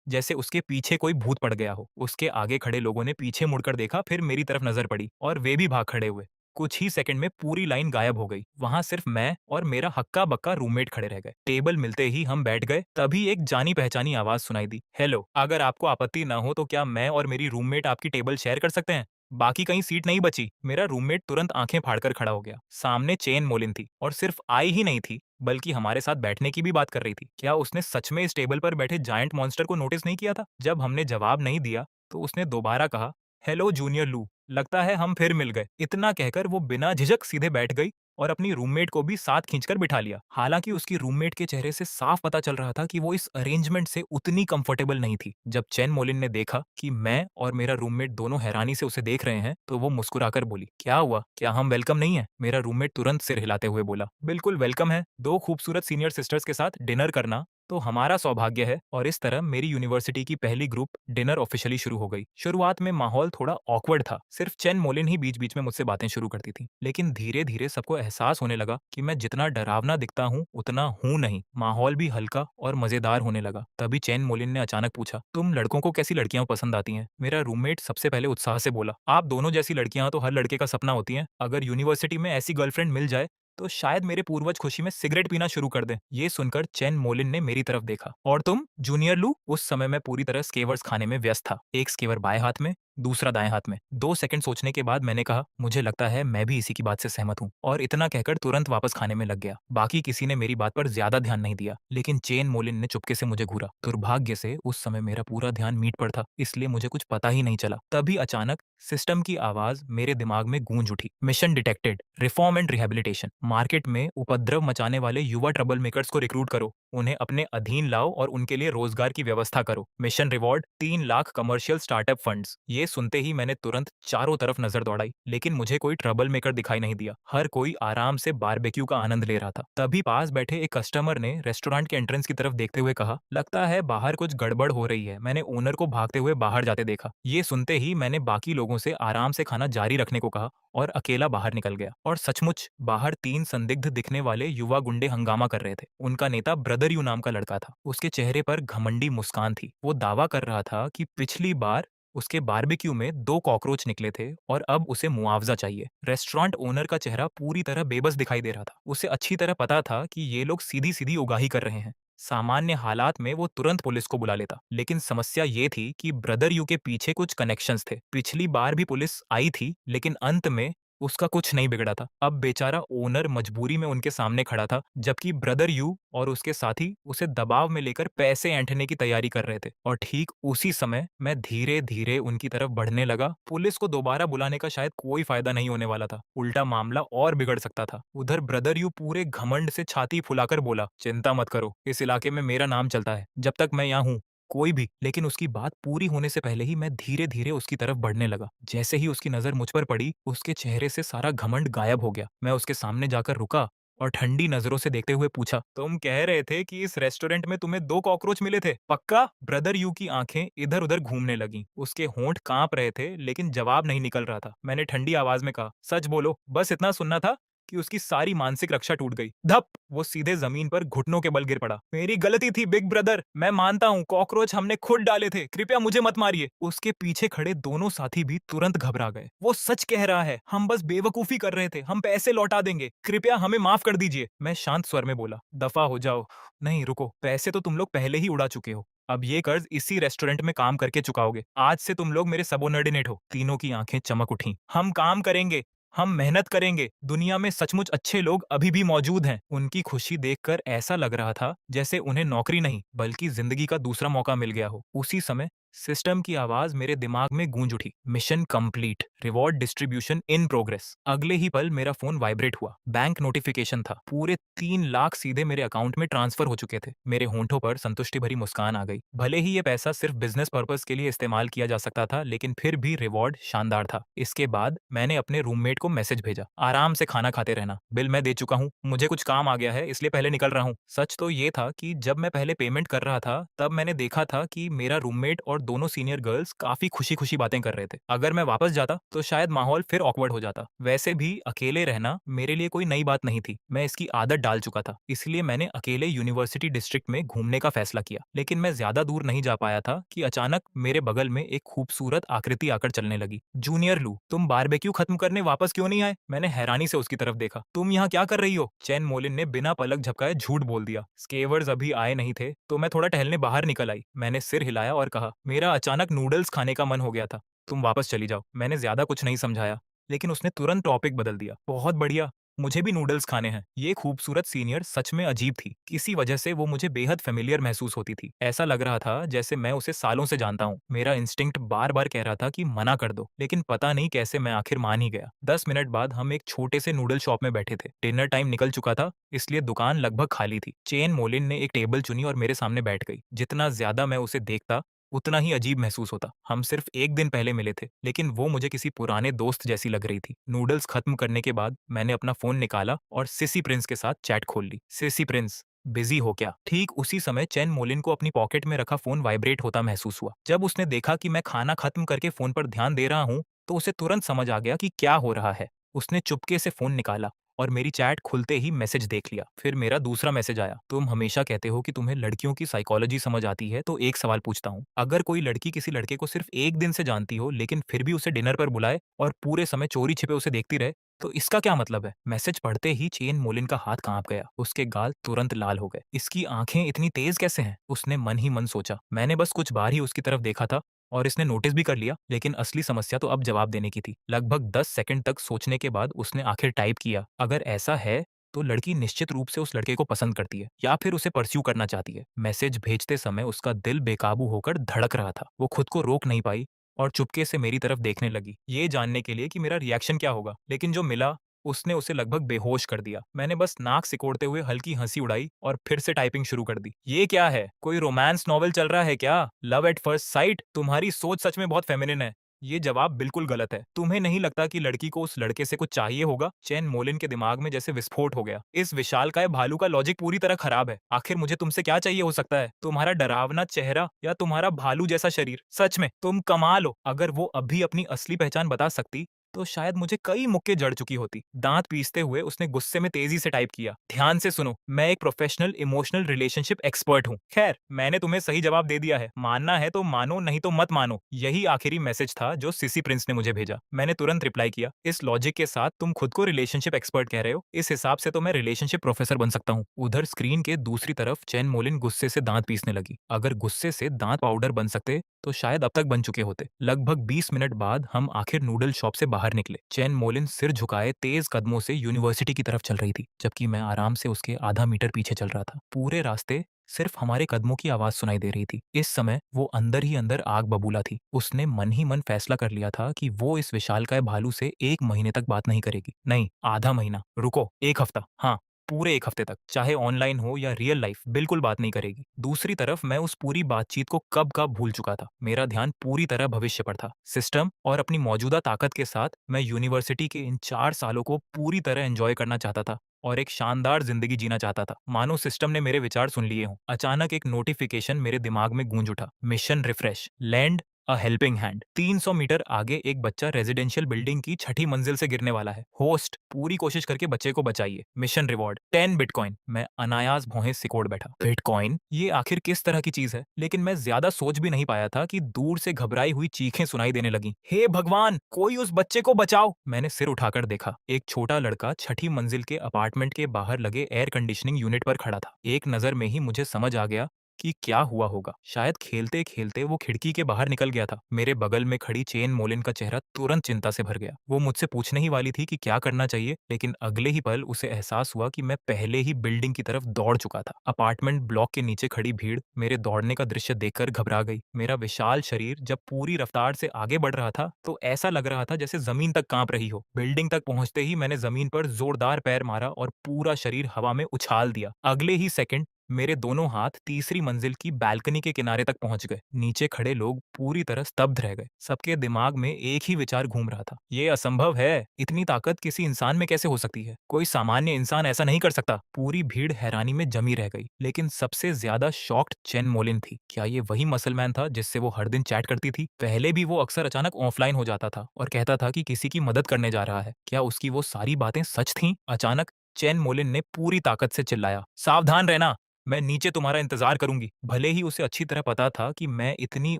जैसे उसके पीछे कोई भूत पड़ गया हो। उसके आगे खड़े लोगों ने पीछे मुड़कर देखा, फिर मेरी तरफ नजर पड़ी और वे भी भाग खड़े हुए। कुछ ही सेकंड में पूरी लाइन गायब हो गई। वहां सिर्फ मैं और मेरा हक्का बक्का रूममेट खड़े रह गए। टेबल मिलते ही हम बैठ गए, तभी एक जानी पहचानी आवाज सुनाई दी, हेलो, अगर आपको आपत्ति ना हो तो क्या मैं और मेरी रूममेट आपकी टेबल शेयर कर सकते हैं? बाकी कहीं सीट नहीं बची। मेरा रूममेट तुरंत आंखें फाड़कर खड़ा हो गया। सामने चेन मोलिन थी और सिर्फ आई ही नहीं थी बल्कि हमारे साथ बैठने की भी बात कर रही थी। क्या उसने सच में इस टेबल पर बैठे जायंट मॉन्स्टर को नोटिस नहीं किया था? जब हमने जवाब नहीं दिया तो उसने दोबारा कहा, हेलो जूनियर लू, लगता है हम फिर मिल गए। इतना कहकर वो बिना झिझक सीधे बैठ गई और अपनी रूममेट को भी साथ खींचकर बिठा लिया। हालांकि उसकी रूममेट के चेहरे से साफ पता चल रहा था कि वो इस अरेंजमेंट से उतनी कंफर्टेबल नहीं थी। जब चैन मोलिन ने देखा कि मैं और मेरा रूममेट दोनों हैरानी से उसे देख रहे हैं तो वो मुस्कुराकर बोली, क्या हुआ, क्या हम वेलकम नहीं है? मेरा रूममेट तुरंत सिर हिलाते हुए बोला, बिल्कुल वेलकम है। दो खूबसूरत सीनियर सिस्टर्स के साथ डिनर करना तो हमारा सौभाग्य है। और इस तरह मेरी यूनिवर्सिटी की पहली ग्रुप डिनर ऑफिशियली शुरू हो गई। शुरुआत में माहौल थोड़ा ऑकवर्ड था, सिर्फ चेन मोलिन ही बीच बीच में मुझसे बातें शुरू करती थी। लेकिन धीरे धीरे सबको एहसास होने लगा कि मैं जितना डरावना दिखता हूँ उतना हूँ नहीं। माहौल भी हल्का और मजेदार होने लगा। तभी चेन मोलिन ने अचानक पूछा, तुम लड़कों को कैसी लड़कियां पसंद आती हैं? मेरा रूममेट सबसे पहले उत्साह से बोला, आप दोनों जैसी लड़कियां तो हर लड़के का सपना होती हैं। अगर यूनिवर्सिटी में ऐसी गर्लफ्रेंड मिल जाए तो शायद मेरे पूर्वज खुशी में सिगरेट पीना शुरू कर दें। ये सुनकर चैन मोलिन ने मेरी तरफ देखा, और तुम जूनियर लू? उस समय मैं पूरी तरह स्केवर्स खाने में व्यस्त था। एक स्केवर बाएं हाथ में, दूसरा दाएं हाथ में। 2 सेकंड सोचने के बाद मैंने कहा, मुझे लगता है मैं भी इसी की बात से सहमत हूँ। और इतना कहकर तुरंत वापस खाने में लग गया। बाकी किसी ने मेरी बात पर ज्यादा ध्यान नहीं दिया, लेकिन चेन मोलिन ने चुपके से मुझे घूरा। दुर्भाग्य से उस समय मेरा पूरा ध्यान मीट पर था, इसलिए मुझे कुछ पता ही नहीं चला। तभी अचानक सिस्टम की आवाज मेरे दिमाग में गूंज उठी, mission detected, reform and rehabilitation. Market में उपद्रव मचाने वाले युवा ट्रबल मेकर्स को रिक्रूट करो, उन्हें अपने अधीन लाओ और उनके लिए रोजगार की व्यवस्था करो। Mission reward 3 lakh commercial startup funds. ये सुनते ही मैंने तुरंत चारों तरफ नजर दौड़ाई, लेकिन मुझे कोई ट्रबल मेकर दिखाई नहीं दिया। हर कोई आराम से बारबेक्यू का आनंद ले रहा था। तभी पास बैठे एक कस्टमर ने रेस्टोरेंट के एंट्रेंस की तरफ देखते हुए कहा, लगता है बाहर कुछ गड़बड़ हो रही है। मैंने ओनर को भागते हुए बाहर जाते देखा। ये सुनते ही मैंने बाकी लोगों से आराम से खाना जारी रखने को कहा और अकेला बाहर निकल गया। और सचमुच बाहर 3 संदिग्ध दिखने वाले युवा गुंडे हंगामा कर रहे थे। उनका नेता ब्रदर यू नाम का लड़का था। उसके चेहरे पर घमंडी मुस्कान थी। वो दावा कर रहा था कि पिछली बार उसके बारबेक्यू में 2 कॉकरोच निकले थे और अब उसे मुआवजा चाहिए। रेस्टोरेंट ओनर का चेहरा पूरी तरह बेबस दिखाई दे रहा था। उसे अच्छी तरह पता था कि ये लोग सीधी सीधी उगाही कर रहे हैं। सामान्य हालात में वो तुरंत पुलिस को बुला लेता, लेकिन समस्या ये थी कि ब्रदर यू के पीछे कुछ कनेक्शंस थे। पिछली बार भी पुलिस आई थी, लेकिन अंत में उसका कुछ नहीं बिगड़ा था। अब बेचारा ओनर मजबूरी में उनके सामने खड़ा था, जबकि ब्रदर यू और उसके साथी उसे दबाव में लेकर पैसे ऐंठने की तैयारी कर रहे थे। और ठीक उसी समय मैं धीरे धीरे उनकी तरफ बढ़ने लगा। पुलिस को दोबारा बुलाने का शायद कोई फायदा नहीं होने वाला था, उल्टा मामला और बिगड़ सकता था। उधर ब्रदर यू पूरे घमंड से छाती फुलाकर बोला, चिंता मत करो, इस इलाके में मेरा नाम चलता है जब तक मैं यहाँ हूँ। कोई भी। लेकिन उसकी बात पूरी होने से पहले ही मैं धीरे धीरे उसकी तरफ बढ़ने लगा। जैसे ही उसकी नजर मुझ पर पड़ी, उसके चेहरे से सारा घमंड गायब हो गया। मैं उसके सामने जाकर रुका और ठंडी नजरों से देखते हुए पूछा, तुम कह रहे थे कि इस रेस्टोरेंट में तुम्हें 2 कॉकरोच मिले थे, पक्का? ब्रदर यू की आंखें इधर उधर घूमने लगी। उसके होंठ कांप रहे थे, लेकिन जवाब नहीं निकल रहा था। मैंने ठंडी आवाज में कहा, सच बोलो, बस इतना सुनना था। कि उसकी सारी मानसिक रक्षा टूट गई। धप! वो सीधे जमीन पर घुटनों के बल गिर पड़ा। मेरी गलती थी बिग ब्रदर, मैं मानता हूँ, कॉकरोच हमने खुद डाले थे, कृपया मुझे मत मारिए। उसके पीछे खड़े दोनों साथी भी तुरंत घबरा गए। वो सच कह रहा है, हम बस बेवकूफी कर रहे थे, हम पैसे लौटा देंगे, कृपया हमें माफ कर दीजिए। मैं शांत स्वर में बोला, दफा हो जाओ। नहीं रुको, पैसे तो तुम लोग पहले ही उड़ा चुके हो। अब ये कर्ज इसी रेस्टोरेंट में काम करके चुकाओगे। आज से तुम लोग मेरे सबोर्डिनेट हो। तीनों की आंखें चमक उठी। हम काम करेंगे, हम मेहनत करेंगे, दुनिया में सचमुच अच्छे लोग अभी भी मौजूद हैं। उनकी खुशी देखकर ऐसा लग रहा था जैसे उन्हें नौकरी नहीं बल्कि जिंदगी का दूसरा मौका मिल गया हो। उसी समय सिस्टम की आवाज मेरे दिमाग में गूंज उठी, mission complete, reward distribution in progress. अगले ही पल मेरा फोन वाइब्रेट हुआ। बैंक नोटिफिकेशन था। पूरे 3 लाख सीधे मेरे अकाउंट में ट्रांसफर हो चुके थे। मेरे होंठों पर संतुष्टि भरी मुस्कान आ गई। भले ही ये पैसा सिर्फ बिजनेस पर्पस के लिए इस्तेमाल किया जा सकता था, लेकिन फिर भी रिवॉर्ड शानदार था। इसके बाद मैंने अपने रूममेट को मैसेज भेजा, आराम से खाना खाते रहना, बिल मैं दे चुका हूँ, मुझे कुछ काम आ गया है इसलिए पहले निकल रहा हूँ। सच तो ये था कि जब मैं पहले पेमेंट कर रहा था तब मैंने देखा था कि मेरा रूममेट और दोनों सीनियर गर्ल्स काफी खुशी-खुशी बातें कर रहे थे। अगर मैं वापस जाता तो शायद माहौल फिर ऑकवर्ड हो जाता। वैसे भी अकेले रहना मेरे लिए कोई नई बात नहीं थी। मैं इसकी आदत डाल चुका था। इसलिए मैंने अकेले यूनिवर्सिटी डिस्ट्रिक्ट में घूमने का फैसला किया। लेकिन मैं ज्यादा दूर नहीं जा पाया था कि अचानक मेरे बगल में एक खूबसूरत आकृति आकर चलने लगी। जूनियर लू, तुम बारबेक्यू खत्म करने वापस क्यों नहीं आए? मैंने हैरानी से उसकी तरफ देखा। तुम यहाँ क्या कर रही हो? चैन मोलिन ने बिना पलक झपकाए झूठ बोल दिया। स्केवर्स अभी आए नहीं थे तो मैं थोड़ा टहलने बाहर निकल आई। मैंने सिर हिलाया और कहा, मेरा अचानक नूडल्स खाने का मन हो गया था। तुम वापस चली जाओ। मैंने ज्यादा कुछ नहीं समझाया, लेकिन उसने तुरंत टॉपिक बदल दिया। बहुत बढ़िया, मुझे भी नूडल्स खाने हैं। ये खूबसूरत सीनियर सच में अजीब थी। किसी वजह से वो मुझे बेहद फेमिलियर महसूस होती थी। ऐसा लग रहा था जैसे मैं उसे सालों से जानता हूँ। मेरा इंस्टिंक्ट बार बार कह रहा था कि मना कर दो, लेकिन पता नहीं कैसे मैं आखिर मान ही गया। 10 मिनट बाद हम एक छोटे से नूडल शॉप में बैठे थे। डिनर टाइम निकल चुका था, इसलिए दुकान लगभग खाली थी। चेन मोलिन ने एक टेबल चुनी और मेरे सामने बैठ गई। जितना ज्यादा मैं उसे देखता उतना ही अजीब महसूस होता। हम सिर्फ एक दिन पहले मिले थे, लेकिन वो मुझे किसी पुराने दोस्त जैसी लग रही थी। नूडल्स खत्म करने के बाद मैंने अपना फोन निकाला और सिसी प्रिंस के साथ चैट खोल ली। सिसी प्रिंस, बिजी हो क्या? ठीक उसी समय चैन मोलिन को अपनी पॉकेट में रखा फोन वाइब्रेट होता महसूस हुआ। जब उसने देखा कि मैं खाना खत्म करके फोन पर ध्यान दे रहा हूँ, तो उसे तुरंत समझ आ गया कि क्या हो रहा है। उसने चुपके से फोन निकाला और मेरी चैट खुलते ही मैसेज देख लिया। फिर मेरा दूसरा मैसेज आया, तुम हमेशा कहते हो कि तुम्हें लड़कियों की साइकोलॉजी समझ आती है, तो एक सवाल पूछता हूँ। अगर कोई लड़की किसी लड़के को सिर्फ एक दिन से जानती हो, लेकिन फिर भी उसे डिनर पर बुलाए और पूरे समय चोरी छिपे उसे देखती रहे, तो इसका क्या मतलब है? मैसेज पढ़ते ही चेन मोलिन का हाथ कांप गया। उसके गाल तुरंत लाल हो गए। इसकी आंखें इतनी तेज कैसे हैं? उसने मन ही मन सोचा। मैंने बस कुछ बार ही उसकी तरफ देखा था और इसने नोटिस भी कर लिया, लेकिन असली समस्या तो अब जवाब देने की थी। लगभग 10 सेकंड तक सोचने के बाद उसने आखिर टाइप किया, अगर ऐसा है तो लड़की निश्चित रूप से उस लड़के को पसंद करती है या फिर उसे परस्यू करना चाहती है। मैसेज भेजते समय उसका दिल बेकाबू होकर धड़क रहा था। वो खुद को रोक नहीं पाई और चुपके से मेरी तरफ देखने लगी, ये जानने के लिए कि मेरा रिएक्शन क्या होगा। लेकिन जो मिला उसने उसे लगभग बेहोश कर दिया। मैंने बस नाक सिकोड़ते हुए हल्की हंसी उड़ाई और फिर से टाइपिंग शुरू कर दी। ये क्या है? कोई रोमांस नॉवेल चल रहा है क्या? Love at first sight? तुम्हारी सोच सच में बहुत फेमिनिन है। ये जवाब बिल्कुल गलत है। तुम्हें नहीं लगता कि लड़की को उस लड़के से कुछ चाहिए होगा? चैन मोलिन के दिमाग में जैसे विस्फोट हो गया। इस विशालकाय भालू का लॉजिक पूरी तरह खराब है। आखिर मुझे तुमसे क्या चाहिए हो सकता है? तुम्हारा डरावना चेहरा या तुम्हारा भालू जैसा शरीर? सच में तुम कमाल हो। अगर वो अभी अपनी असली पहचान बता सकती तो शायद मुझे कई मुक्के जड़ चुकी होती। दांत पीसते हुए उसने गुस्से में तेजी से टाइप किया, ध्यान से सुनो, मैं एक प्रोफेशनल इमोशनल रिलेशनशिप एक्सपर्ट हूँ। खैर, मैंने तुम्हें सही जवाब दे दिया है। मानना है तो मानो, नहीं तो मत मानो। यही आखिरी मैसेज था जो सिसी प्रिंस ने मुझे भेजा। मैंने तुरंत रिप्लाई किया, इस लॉजिक के साथ तुम खुद को रिलेशनशिप एक्सपर्ट कह रहे हो, इस हिसाब से तो मैं रिलेशनशिप प्रोफेसर बन सकता हूँ। उधर स्क्रीन के दूसरी तरफ चैन मोलिन गुस्से से दांत पीसने लगी। अगर गुस्से से दांत पाउडर बन सकते तो शायद अब तक बन चुके होते। लगभग 20 मिनट बाद हम आखिर नूडल शॉप से बाहर निकले। चैन मोलिन सिर झुकाए तेज कदमों से यूनिवर्सिटी की तरफ चल रही थी, जबकि मैं आराम से उसके आधा मीटर पीछे चल रहा था। पूरे रास्ते सिर्फ हमारे कदमों की आवाज सुनाई दे रही थी। इस समय वो अंदर ही अंदर आग बबूला थी। उसने मन ही मन फैसला कर लिया था कि वो इस विशालकाय भालू से 1 महीने तक बात नहीं करेगी। नहीं, आधा महीना, रुको, 1 हफ्ता, हाँ, पूरे 1 हफ्ते तक, चाहे ऑनलाइन हो या रियल लाइफ, बिल्कुल बात नहीं करेगी। दूसरी तरफ मैं उस पूरी बातचीत को कब का भूल चुका था। मेरा ध्यान पूरी तरह भविष्य पर था। सिस्टम और अपनी मौजूदा ताकत के साथ मैं यूनिवर्सिटी के इन 4 सालों को पूरी तरह एंजॉय करना चाहता था और एक शानदार जिंदगी जीना चाहता था, मानो सिस्टम ने मेरे विचार सुन लिए हों। अचानक एक नोटिफिकेशन मेरे दिमाग में गूंज उठा, mission refresh, land a helping hand. 300 meter आगे एक बच्चा रेजिडेंशियल बिल्डिंग की छठी मंजिल से गिरने वाला है। होस्ट, पूरी कोशिश करके बच्चे को बचाइए। Mission reward 10 bitcoin. मैं अनायास भौहें सिकोड़ बैठा। बिटकॉइन? ये आखिर किस तरह की चीज है? लेकिन मैं ज्यादा सोच भी नहीं पाया था कि दूर से घबराई हुई चीखें सुनाई देने लगी। हे भगवान, कोई उस बच्चे को बचाओ! मैंने सिर उठाकर देखा। एक छोटा लड़का छठी मंजिल के अपार्टमेंट के बाहर लगे एयर कंडीशनिंग यूनिट पर खड़ा था। एक नजर में ही मुझे समझ आ गया कि क्या हुआ होगा। शायद खेलते खेलते वो खिड़की के बाहर निकल गया था। मेरे बगल में खड़ी चेन मोलिन का चेहरा तुरंत चिंता से भर गया। वो मुझसे पूछने ही वाली थी कि क्या करना चाहिए, लेकिन अगले ही पल उसे एहसास हुआ कि मैं पहले ही बिल्डिंग की तरफ दौड़ चुका था। अपार्टमेंट ब्लॉक के नीचे खड़ी भीड़ मेरे दौड़ने का दृश्य देखकर घबरा गई। मेरा विशाल शरीर जब पूरी रफ्तार से आगे बढ़ रहा था तो ऐसा लग रहा था जैसे जमीन तक कांप रही हो। बिल्डिंग तक पहुंचते ही मैंने जमीन पर जोरदार पैर मारा और पूरा शरीर हवा में उछाल दिया। अगले ही सेकंड मेरे दोनों हाथ तीसरी मंजिल की बालकनी के किनारे तक पहुंच गए। नीचे खड़े लोग पूरी तरह स्तब्ध रह गए। सबके दिमाग में एक ही विचार घूम रहा था, ये असंभव है। इतनी ताकत किसी इंसान में कैसे हो सकती है? कोई सामान्य इंसान ऐसा नहीं कर सकता। पूरी भीड़ हैरानी में जमी रह गई, लेकिन सबसे ज्यादा शॉक्ड चेन मोलिन थी। क्या ये वही मसलमैन था जिससे वो हर दिन चैट करती थी? पहले भी वो अक्सर अचानक ऑफलाइन हो जाता था और कहता था कि किसी की मदद करने जा रहा है। क्या उसकी वो सारी बातें सच थीं? अचानक चेन मोलिन ने पूरी ताकत से चिल्लाया, सावधान रहना, मैं नीचे तुम्हारा इंतजार करूंगी। भले ही उसे अच्छी तरह पता था कि मैं इतनी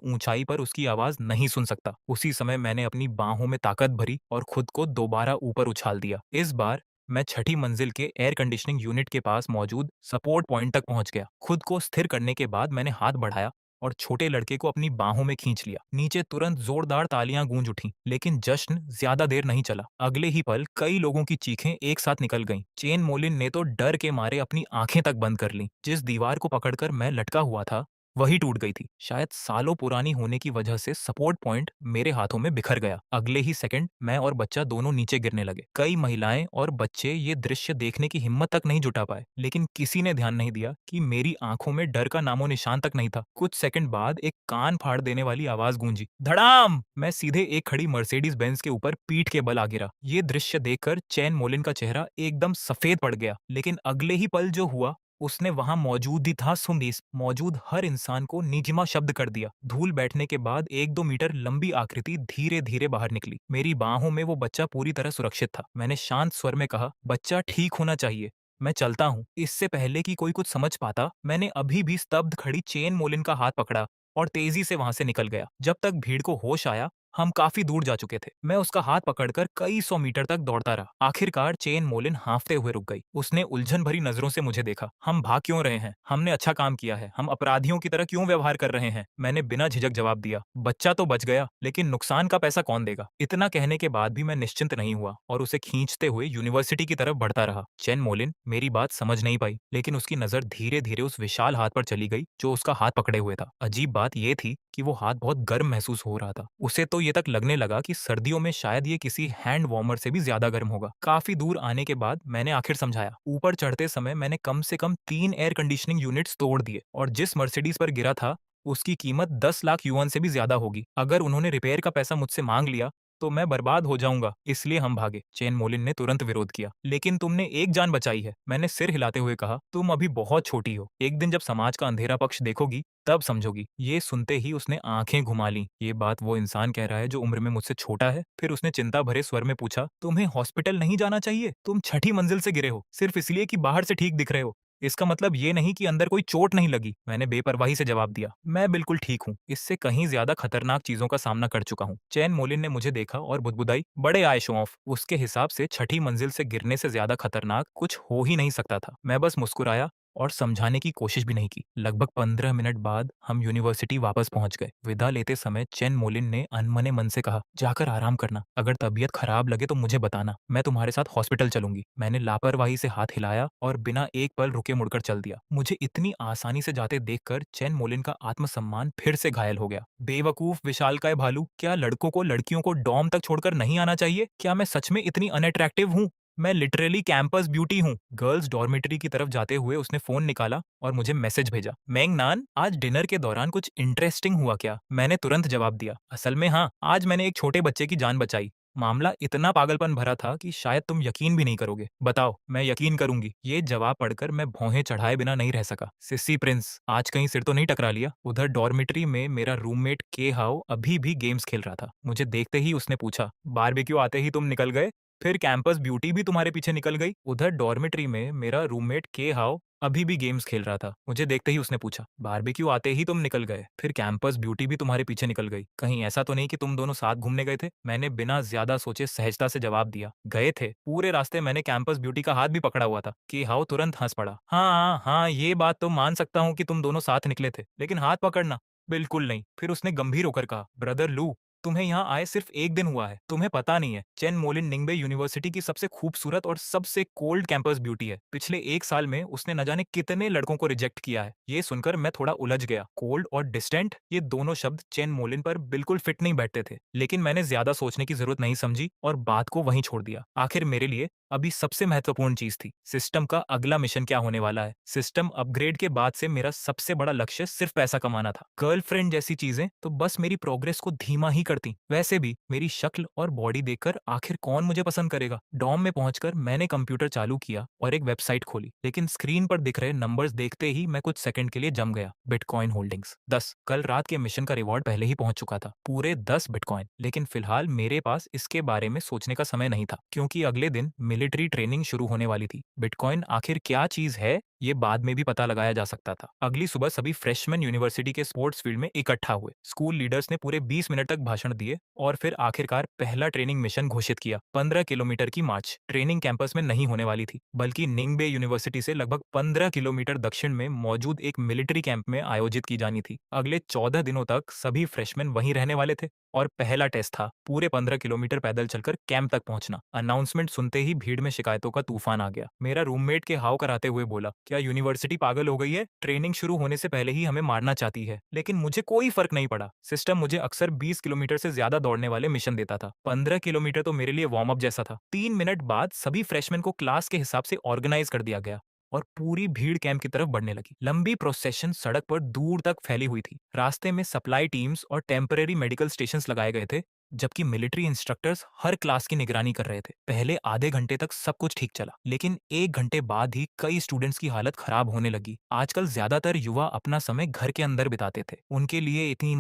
ऊंचाई पर उसकी आवाज नहीं सुन सकता। उसी समय मैंने अपनी बाहों में ताकत भरी और खुद को दोबारा ऊपर उछाल दिया। इस बार मैं छठी मंजिल के एयर कंडीशनिंग यूनिट के पास मौजूद सपोर्ट पॉइंट तक पहुंच गया। खुद को स्थिर करने के बाद मैंने हाथ बढ़ाया और छोटे लड़के को अपनी बाहों में खींच लिया। नीचे तुरंत जोरदार तालियां गूंज उठीं, लेकिन जश्न ज्यादा देर नहीं चला। अगले ही पल कई लोगों की चीखें एक साथ निकल गईं। चेन मोलिन ने तो डर के मारे अपनी आंखें तक बंद कर लीं। जिस दीवार को पकड़कर मैं लटका हुआ था, वही टूट गई थी। शायद सालों पुरानी होने की वजह से सपोर्ट पॉइंट मेरे हाथों में बिखर गया। अगले ही सेकंड मैं और बच्चा दोनों नीचे गिरने लगे। कई महिलाएं और बच्चे ये दृश्य देखने की हिम्मत तक नहीं जुटा पाए, लेकिन किसी ने ध्यान नहीं दिया कि मेरी आंखों में डर का नामो निशान तक नहीं था। कुछ सेकंड बाद एक कान फाड़ देने वाली आवाज गूंजी, धड़ाम! मैं सीधे एक खड़ी मर्सिडीज बेंज के ऊपर पीठ के बल आ गिरा। ये दृश्य देखकर चैन मोलिन का चेहरा एकदम सफेद पड़ गया, लेकिन अगले ही पल जो हुआ उसने वहां मौजूद ही था सुनीस मौजूद हर इंसान को निजिमा शब्द कर दिया। धूल बैठने के बाद 1-2 मीटर लंबी आकृति धीरे धीरे बाहर निकली। मेरी बाहों में वो बच्चा पूरी तरह सुरक्षित था। मैंने शांत स्वर में कहा, बच्चा ठीक होना चाहिए, मैं चलता हूँ। इससे पहले कि कोई कुछ समझ पाता, मैंने अभी भी स्तब्ध खड़ी चेन मोलिन का हाथ पकड़ा और तेजी से वहां से निकल गया। जब तक भीड़ को होश आया, हम काफी दूर जा चुके थे। मैं उसका हाथ पकड़कर कई सौ मीटर तक दौड़ता रहा। आखिरकार चेन मोलिन हांफते हुए रुक गई। उसने उलझन भरी नजरों से मुझे देखा। हम भाग क्यों रहे हैं? हमने अच्छा काम किया है। हम अपराधियों की तरह क्यों व्यवहार कर रहे हैं? मैंने बिना झिझक जवाब दिया। बच्चा तो बच गया, लेकिन नुकसान का पैसा कौन देगा? इतना कहने के बाद भी मैं निश्चिंत नहीं हुआ और उसे खींचते हुए यूनिवर्सिटी की तरफ बढ़ता रहा। चेन मोलिन मेरी बात समझ नहीं पाई, लेकिन उसकी नजर धीरे धीरे उस विशाल हाथ पर चली गई जो उसका हाथ पकड़े हुए था। अजीब बात यह थी कि वो हाथ बहुत गर्म महसूस हो रहा था। उसे तो ये तक लगने लगा कि सर्दियों में शायद ये किसी हैंड वार्मर से भी ज्यादा गर्म होगा। काफी दूर आने के बाद मैंने आखिर समझाया। ऊपर चढ़ते समय मैंने कम से कम 3 एयर कंडीशनिंग यूनिट्स तोड़ दिए और जिस मर्सिडीज पर गिरा था उसकी कीमत 10 लाख युआन से भी ज्यादा होगी। अगर उन्होंने रिपेयर का पैसा मुझसे मांग लिया तो मैं बर्बाद हो जाऊंगा। इसलिए हम भागे। चेन मोलिन ने तुरंत विरोध किया। लेकिन तुमने एक जान बचाई है, मैंने सिर हिलाते हुए कहा। तुम अभी बहुत छोटी हो। एक दिन जब समाज का अंधेरा पक्ष देखोगी तब समझोगी। ये सुनते ही उसने आंखें घुमा ली। ये बात वो इंसान कह रहा है जो उम्र में मुझसे छोटा है? फिर उसने चिंता भरे स्वर में पूछा, तुम्हें हॉस्पिटल नहीं जाना चाहिए? तुम छठी मंजिल से गिरे हो सिर्फ इसलिए कि बाहर से ठीक दिख रहे हो। इसका मतलब ये नहीं कि अंदर कोई चोट नहीं लगी। मैंने बेपरवाही से जवाब दिया, मैं बिल्कुल ठीक हूँ। इससे कहीं ज्यादा खतरनाक चीजों का सामना कर चुका हूँ। चैन मोलिन ने मुझे देखा और बुदबुदाई, बड़े आए शो ऑफ। उसके हिसाब से छठी मंजिल से गिरने से ज्यादा खतरनाक कुछ हो ही नहीं सकता था। मैं बस मुस्कुराया और समझाने की कोशिश भी नहीं की। लगभग 15 मिनट बाद हम यूनिवर्सिटी वापस पहुंच गए। विदा लेते समय चेन मोलिन ने अनमने मन से कहा, जाकर आराम करना। अगर तबीयत खराब लगे तो मुझे बताना, मैं तुम्हारे साथ हॉस्पिटल चलूंगी। मैंने लापरवाही से हाथ हिलाया और बिना एक पल रुके मुड़कर चल दिया। मुझे इतनी आसानी से जाते देखकर चेन मोलिन का आत्मसम्मान फिर से घायल हो गया। बेवकूफ विशालकाय भालू, क्या लड़कों को लड़कियों को डॉम तक छोड़कर नहीं आना चाहिए? क्या मैं सच में इतनी अनअट्रैक्टिव हूँ? मैं लिटरली कैंपस ब्यूटी हूँ। गर्ल्स डॉर्मेटरी की तरफ जाते हुए उसने फोन निकाला और मुझे मैसेज भेजा, मेंगनान, आज डिनर के दौरान कुछ इंटरेस्टिंग हुआ क्या? मैंने तुरंत जवाब दिया, असल में हाँ, आज मैंने एक छोटे बच्चे की जान बचाई। मामला इतना पागलपन भरा था कि शायद तुम यकीन भी नहीं करोगे। बताओ, मैं यकीन करूंगी? ये जवाब पढ़कर मैं भौहें चढ़ाए बिना नहीं रह सका। सिस्सी प्रिंस, आज कहीं सिर तो नहीं टकरा लिया? उधर डॉर्मेटरी में मेरा रूममेट के हाउ अभी भी गेम्स खेल रहा था। मुझे देखते ही उसने पूछा, बारबेक्यू आते ही तुम निकल गए? फिर कैंपस ब्यूटी भी तुम्हारे पीछे निकल गई? उधर डॉर्मेटरी में मेरा रूममेट के हाउ अभी भी गेम्स खेल रहा था। मुझे देखते ही उसने पूछा, बारबेक्यू आते ही तुम निकल गए? फिर कैंपस ब्यूटी भी तुम्हारे पीछे निकल गई? कहीं ऐसा तो नहीं कि तुम दोनों साथ घूमने गए थे? मैंने बिना ज्यादा सोचे सहजता से जवाब दिया, गए थे। पूरे रास्ते मैंने कैंपस ब्यूटी का हाथ भी पकड़ा हुआ था। कि हाउ तुरंत हंस पड़ा, हाँ हाँ, ये बात तो मान सकता हूँ कि तुम दोनों साथ निकले थे, लेकिन हाथ पकड़ना बिल्कुल नहीं। फिर उसने गंभीर होकर कहा, ब्रदर लू, तुम्हें यहाँ आए सिर्फ एक दिन हुआ है, तुम्हें पता नहीं है, चेन मोलिन निंगबे यूनिवर्सिटी की सबसे खूबसूरत और सबसे कोल्ड कैंपस ब्यूटी है। पिछले 1 साल में उसने न जाने कितने लड़कों को रिजेक्ट किया है। ये सुनकर मैं थोड़ा उलझ गया। कोल्ड और डिस्टेंट, ये दोनों शब्द चेन मोलिन पर बिल्कुल फिट नहीं बैठते थे, लेकिन मैंने ज्यादा सोचने की जरूरत नहीं समझी और बात को वहीं छोड़ दिया। आखिर मेरे लिए अभी सबसे महत्वपूर्ण चीज थी, सिस्टम का अगला मिशन क्या होने वाला है। सिस्टम अपग्रेड के बाद से मेरा सबसे बड़ा लक्ष्य सिर्फ पैसा कमाना था। गर्लफ्रेंड जैसी चीजें तो बस मेरी प्रोग्रेस को धीमा ही करती। वैसे भी मेरी शक्ल और बॉडी देखकर आखिर कौन मुझे पसंद करेगा। डॉम में पहुंचकर मैंने कंप्यूटर चालू किया और एक वेबसाइट खोली, लेकिन स्क्रीन पर दिख रहे नंबर्स देखते ही मैं कुछ सेकंड के लिए जम गया। Bitcoin holdings 10। कल रात के मिशन का रिवॉर्ड पहले ही पहुंच चुका था, पूरे 10 बिटकॉइन। लेकिन फिलहाल मेरे पास इसके बारे में सोचने का समय नहीं था, क्योंकि अगले दिन मिलिट्री ट्रेनिंग शुरू होने वाली थी। बिटकॉइन आखिर क्या चीज है ये बाद में भी पता लगाया जा सकता था। अगली सुबह सभी फ्रेशमैन यूनिवर्सिटी के स्पोर्ट्स फील्ड में इकट्ठा हुए। स्कूल लीडर्स ने पूरे 20 मिनट तक भाषण दिए और फिर आखिरकार पहला ट्रेनिंग मिशन घोषित किया। 15 किलोमीटर की मार्च ट्रेनिंग कैंपस में नहीं होने वाली थी, बल्कि निंगबे यूनिवर्सिटी से लगभग 15 किलोमीटर दक्षिण में मौजूद एक मिलिट्री कैंप में आयोजित की जानी थी। अगले 14 दिनों तक सभी फ्रेशमैन वहीं रहने वाले थे और पहला टेस्ट था पूरे 15 किलोमीटर पैदल चलकर कैंप तक पहुंचना। अनाउंसमेंट सुनते ही भीड़ में शिकायतों का तूफान आ गया। मेरा रूममेट के हाव कराते हुए बोला, क्या यूनिवर्सिटी पागल हो गई है? ट्रेनिंग शुरू होने से पहले ही हमें मारना चाहती है। लेकिन मुझे कोई फर्क नहीं पड़ा। सिस्टम मुझे अक्सर 20 किलोमीटर से ज्यादा दौड़ने वाले मिशन देता था। 15 किलोमीटर तो मेरे लिए वार्म अप जैसा था। 3 मिनट बाद सभी फ्रेशमैन को क्लास के हिसाब से ऑर्गेनाइज कर दिया गया और पूरी भीड़ कैंप की तरफ बढ़ने लगी। लंबी प्रोसेशन सड़क पर दूर तक फैली हुई थी। रास्ते में सप्लाई टीम्स और टेम्परेरी मेडिकल स्टेशंस लगाए गए थे, जबकि मिलिट्री इंस्ट्रक्टर्स हर क्लास की निगरानी कर रहे थे। पहले आधे घंटे तक सब कुछ ठीक चला, लेकिन 1 घंटे बाद ही कई स्टूडेंट्स की हालत खराब होने लगी। आजकल ज्यादातर युवा अपना समय घर के अंदर बिताते थे। उनके लिए इतनी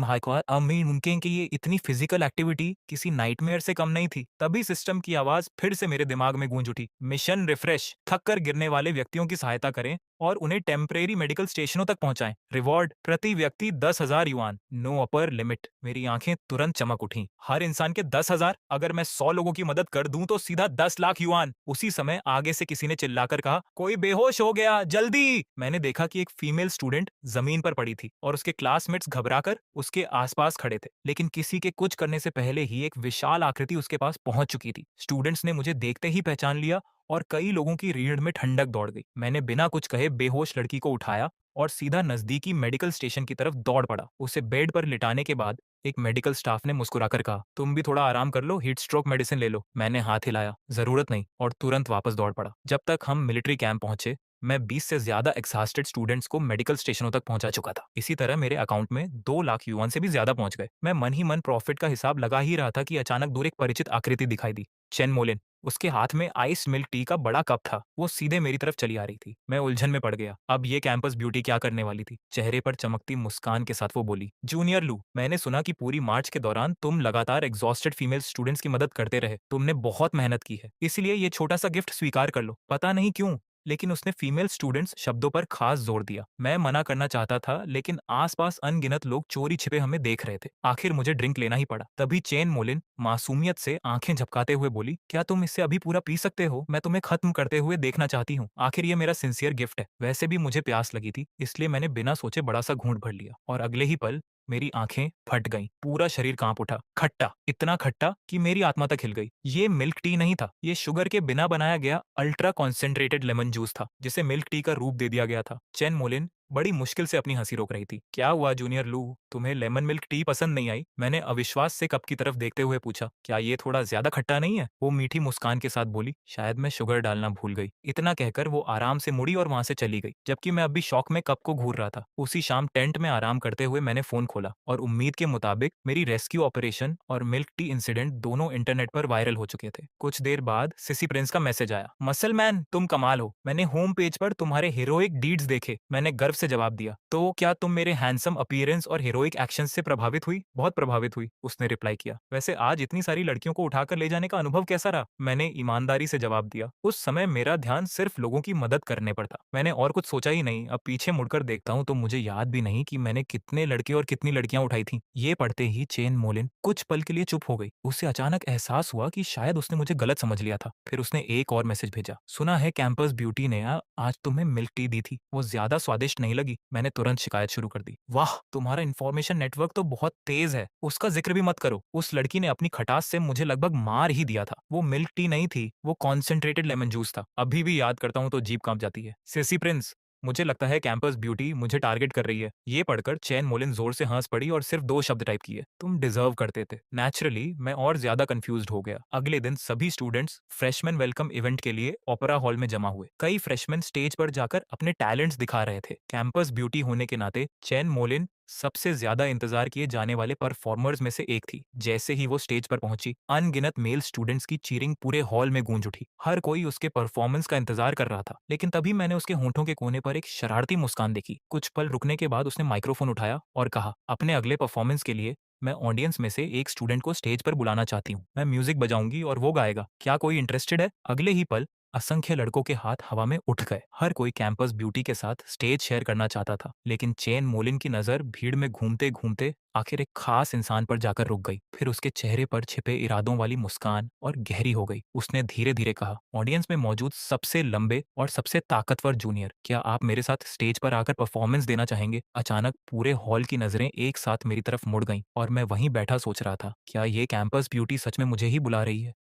उनके लिए इतनी फिजिकल एक्टिविटी किसी नाइटमेयर से कम नहीं थी। तभी सिस्टम की आवाज फिर से मेरे दिमाग में गूंज उठी, मिशन रिफ्रेश, थक कर गिरने वाले व्यक्तियों की सहायता करें और उन्हें टेम्परेरी मेडिकल स्टेशनों तक पहुंचाएं। रिवॉर्ड प्रति व्यक्ति 10,000 युआन, नो अपर लिमिट। मेरी आंखें तुरंत चमक उठी। हर इंसान के 10,000? अगर मैं 100 लोगों की मदद कर दूं तो सीधा 10 लाख युआन। उसी समय आगे से किसी ने चिल्लाकर कहा, कोई बेहोश हो गया, जल्दी। मैंने देखा कि एक फीमेल स्टूडेंट जमीन पर पड़ी थी और उसके क्लासमेट्स घबराकर उसके आसपास खड़े थे, लेकिन किसी के कुछ करने से पहले ही एक विशाल आकृति उसके पास पहुंच चुकी थी। स्टूडेंट्स ने मुझे देखते ही पहचान लिया और कई लोगों की रीढ़ में ठंडक दौड़ गई। मैंने बिना कुछ कहे बेहोश लड़की को उठाया और सीधा नजदीकी मेडिकल स्टेशन की तरफ दौड़ पड़ा। उसे बेड पर लिटाने के बाद एक मेडिकल स्टाफ ने मुस्कुराकर कहा, तुम भी थोड़ा आराम कर लो, हीट स्ट्रोक मेडिसिन ले लो। मैंने हाथ हिलाया, जरूरत नहीं, और तुरंत वापस दौड़ पड़ा। जब तक हम मिलिट्री कैंप पहुंचे, मैं 20 से ज्यादा एक्सहास्टेड स्टूडेंट्स को मेडिकल स्टेशनों तक पहुंचा चुका था। इसी तरह मेरे अकाउंट में 2 लाख युआन से भी ज्यादा पहुंच गए। मैं मन ही मन प्रॉफिट का हिसाब लगा ही रहा था कि अचानक दूर एक परिचित आकृति दिखाई दी। चेन मोलिन। उसके हाथ में आइस मिल्क टी का बड़ा कप था। वो सीधे मेरी तरफ चली आ रही थी। मैं उलझन में पड़ गया। अब ये कैंपस ब्यूटी क्या करने वाली थी? चेहरे पर चमकती मुस्कान के साथ वो बोली, जूनियर लू, मैंने सुना कि पूरी मार्च के दौरान तुम लगातार एग्जॉस्टेड फीमेल स्टूडेंट्स की मदद करते रहे। तुमने बहुत मेहनत की है, इसलिए ये छोटा सा गिफ्ट स्वीकार कर लो। पता नहीं क्यों, लेकिन उसने फीमेल स्टूडेंट्स शब्दों पर खास जोर दिया। मैं मना करना चाहता था, लेकिन आसपास अनगिनत लोग चोरी छिपे हमें देख रहे थे। आखिर मुझे ड्रिंक लेना ही पड़ा। तभी चेन मोलिन मासूमियत से आंखें झपकाते हुए बोली, क्या तुम इससे अभी पूरा पी सकते हो? मैं तुम्हें खत्म करते हुए देखना चाहती हूँ। आखिर ये मेरा सिंसियर गिफ्ट है। वैसे भी मुझे प्यास लगी थी, इसलिए मैंने बिना सोचे बड़ा सा घूंट भर लिया और अगले ही पल मेरी आंखें फट गईं। पूरा शरीर कांप उठा। खट्टा, इतना खट्टा कि मेरी आत्मा तक हिल गई। ये मिल्क टी नहीं था, ये शुगर के बिना बनाया गया अल्ट्रा कॉन्सेंट्रेटेड लेमन जूस था, जिसे मिल्क टी का रूप दे दिया गया था। चेन मोलिन बड़ी मुश्किल से अपनी हंसी रोक रही थी। क्या हुआ जूनियर लू, तुम्हें लेमन मिल्क टी पसंद नहीं आई? मैंने अविश्वास से कप की तरफ देखते हुए पूछा, क्या ये थोड़ा ज्यादा खट्टा नहीं है? वो मीठी मुस्कान के साथ बोली, शायद मैं शुगर डालना भूल गई। इतना कहकर वो आराम से मुड़ी और वहां से चली गई, जबकि मैं अभी शौक में कप को घूर रहा था। उसी शाम टेंट में आराम करते हुए मैंने फोन खोला और उम्मीद के मुताबिक मेरी रेस्क्यू ऑपरेशन और मिल्क टी इंसिडेंट दोनों इंटरनेट पर वायरल हो चुके थे। कुछ देर बाद सिसी प्रिंस का मैसेज आया, मसल मैन तुम कमाल हो, मैंने होम पेज पर तुम्हारे हीरोइक डीड्स देखे। मैंने गर्व से जवाब दिया, तो क्या तुम मेरे हैंडसम अपीयरेंस और हीरोइक एक्शन से प्रभावित हुई? बहुत प्रभावित हुई, उसने रिप्लाई किया। वैसे आज इतनी सारी लड़कियों को उठाकर ले जाने का अनुभव कैसा रहा? मैंने ईमानदारी से जवाब दिया। उस समय मेरा ध्यान सिर्फ लोगों की मदद करने पर था। मैंने और कुछ सोचा ही नहीं। अब पीछे मुड़कर देखता हूँ तो मुझे याद भी नहीं कि मैंने कितने लड़के और कितनी लड़कियां उठाई थी। ये पढ़ते ही चेन मोलिन कुछ पल के लिए चुप हो गई। उसे अचानक एहसास हुआ कि शायद उसने मुझे गलत समझ लिया था। फिर उसने एक और मैसेज भेजा, सुना है कैंपस ब्यूटी ने आज तुम्हें मिल्क टी दी थी, वो ज्यादा स्वादिष्ट नहीं लगी। मैंने तुरंत शिकायत शुरू कर दी, वाह तुम्हारा इन्फॉर्मेशन नेटवर्क तो बहुत तेज है। उसका जिक्र भी मत करो। उस लड़की ने अपनी खटास से मुझे लगभग मार ही दिया था। वो मिल्क टी नहीं थी, वो कॉन्सेंट्रेटेड लेमन जूस था। अभी भी याद करता हूँ तो जीभ कांप जाती है। सिसी प्रिंस, मुझे लगता है कैंपस ब्यूटी मुझे टारगेट कर रही है। ये पढ़कर चैन मोलिन जोर से हंस पड़ी और सिर्फ 2 शब्द टाइप किए, तुम डिजर्व करते थे। नेचुरली मैं और ज्यादा कंफ्यूज्ड हो गया। अगले दिन सभी स्टूडेंट्स फ्रेशमैन वेलकम इवेंट के लिए ओपेरा हॉल में जमा हुए। कई फ्रेशमैन स्टेज पर जाकर अपने टैलेंट्स दिखा रहे थे। कैंपस ब्यूटी होने के नाते चैन मोलिन सबसे ज्यादा इंतजार किए जाने वाले परफॉर्मर्स में से एक थी। जैसे ही वो स्टेज पर पहुंची, अनगिनत मेल स्टूडेंट्स की चीरिंग पूरे हॉल में गूंज उठी। हर कोई उसके परफॉर्मेंस का इंतजार कर रहा था, लेकिन तभी मैंने उसके होंठों के कोने पर एक शरारती मुस्कान देखी। कुछ पल रुकने के बाद उसने माइक्रोफोन उठाया और कहा, अपने अगले परफॉर्मेंस के लिए मैं ऑडियंस में से एक स्टूडेंट को स्टेज पर बुलाना चाहती हूँ। मैं म्यूजिक बजाऊंगी और वो गाएगा। क्या कोई इंटरेस्टेड है? अगले ही पल असंख्य लड़कों के हाथ हवा में उठ गए। हर कोई कैंपस ब्यूटी के साथ स्टेज शेयर करना चाहता था, लेकिन चेन मोलिन की नजर भीड़ में घूमते घूमते आखिर एक खास इंसान पर जाकर रुक गई। फिर उसके चेहरे पर छिपे इरादों वाली मुस्कान और गहरी हो गई। उसने धीरे धीरे कहा, ऑडियंस में मौजूद सबसे लंबे और सबसे ताकतवर जूनियर, क्या आप मेरे साथ स्टेज पर आकर परफॉर्मेंस देना चाहेंगे? अचानक पूरे हॉल की नजरें एक साथ मेरी तरफ मुड़ गईं और मैं वहीं बैठा सोच रहा था, क्या ये कैंपस ब्यूटी सच में मुझे ही बुला रही है?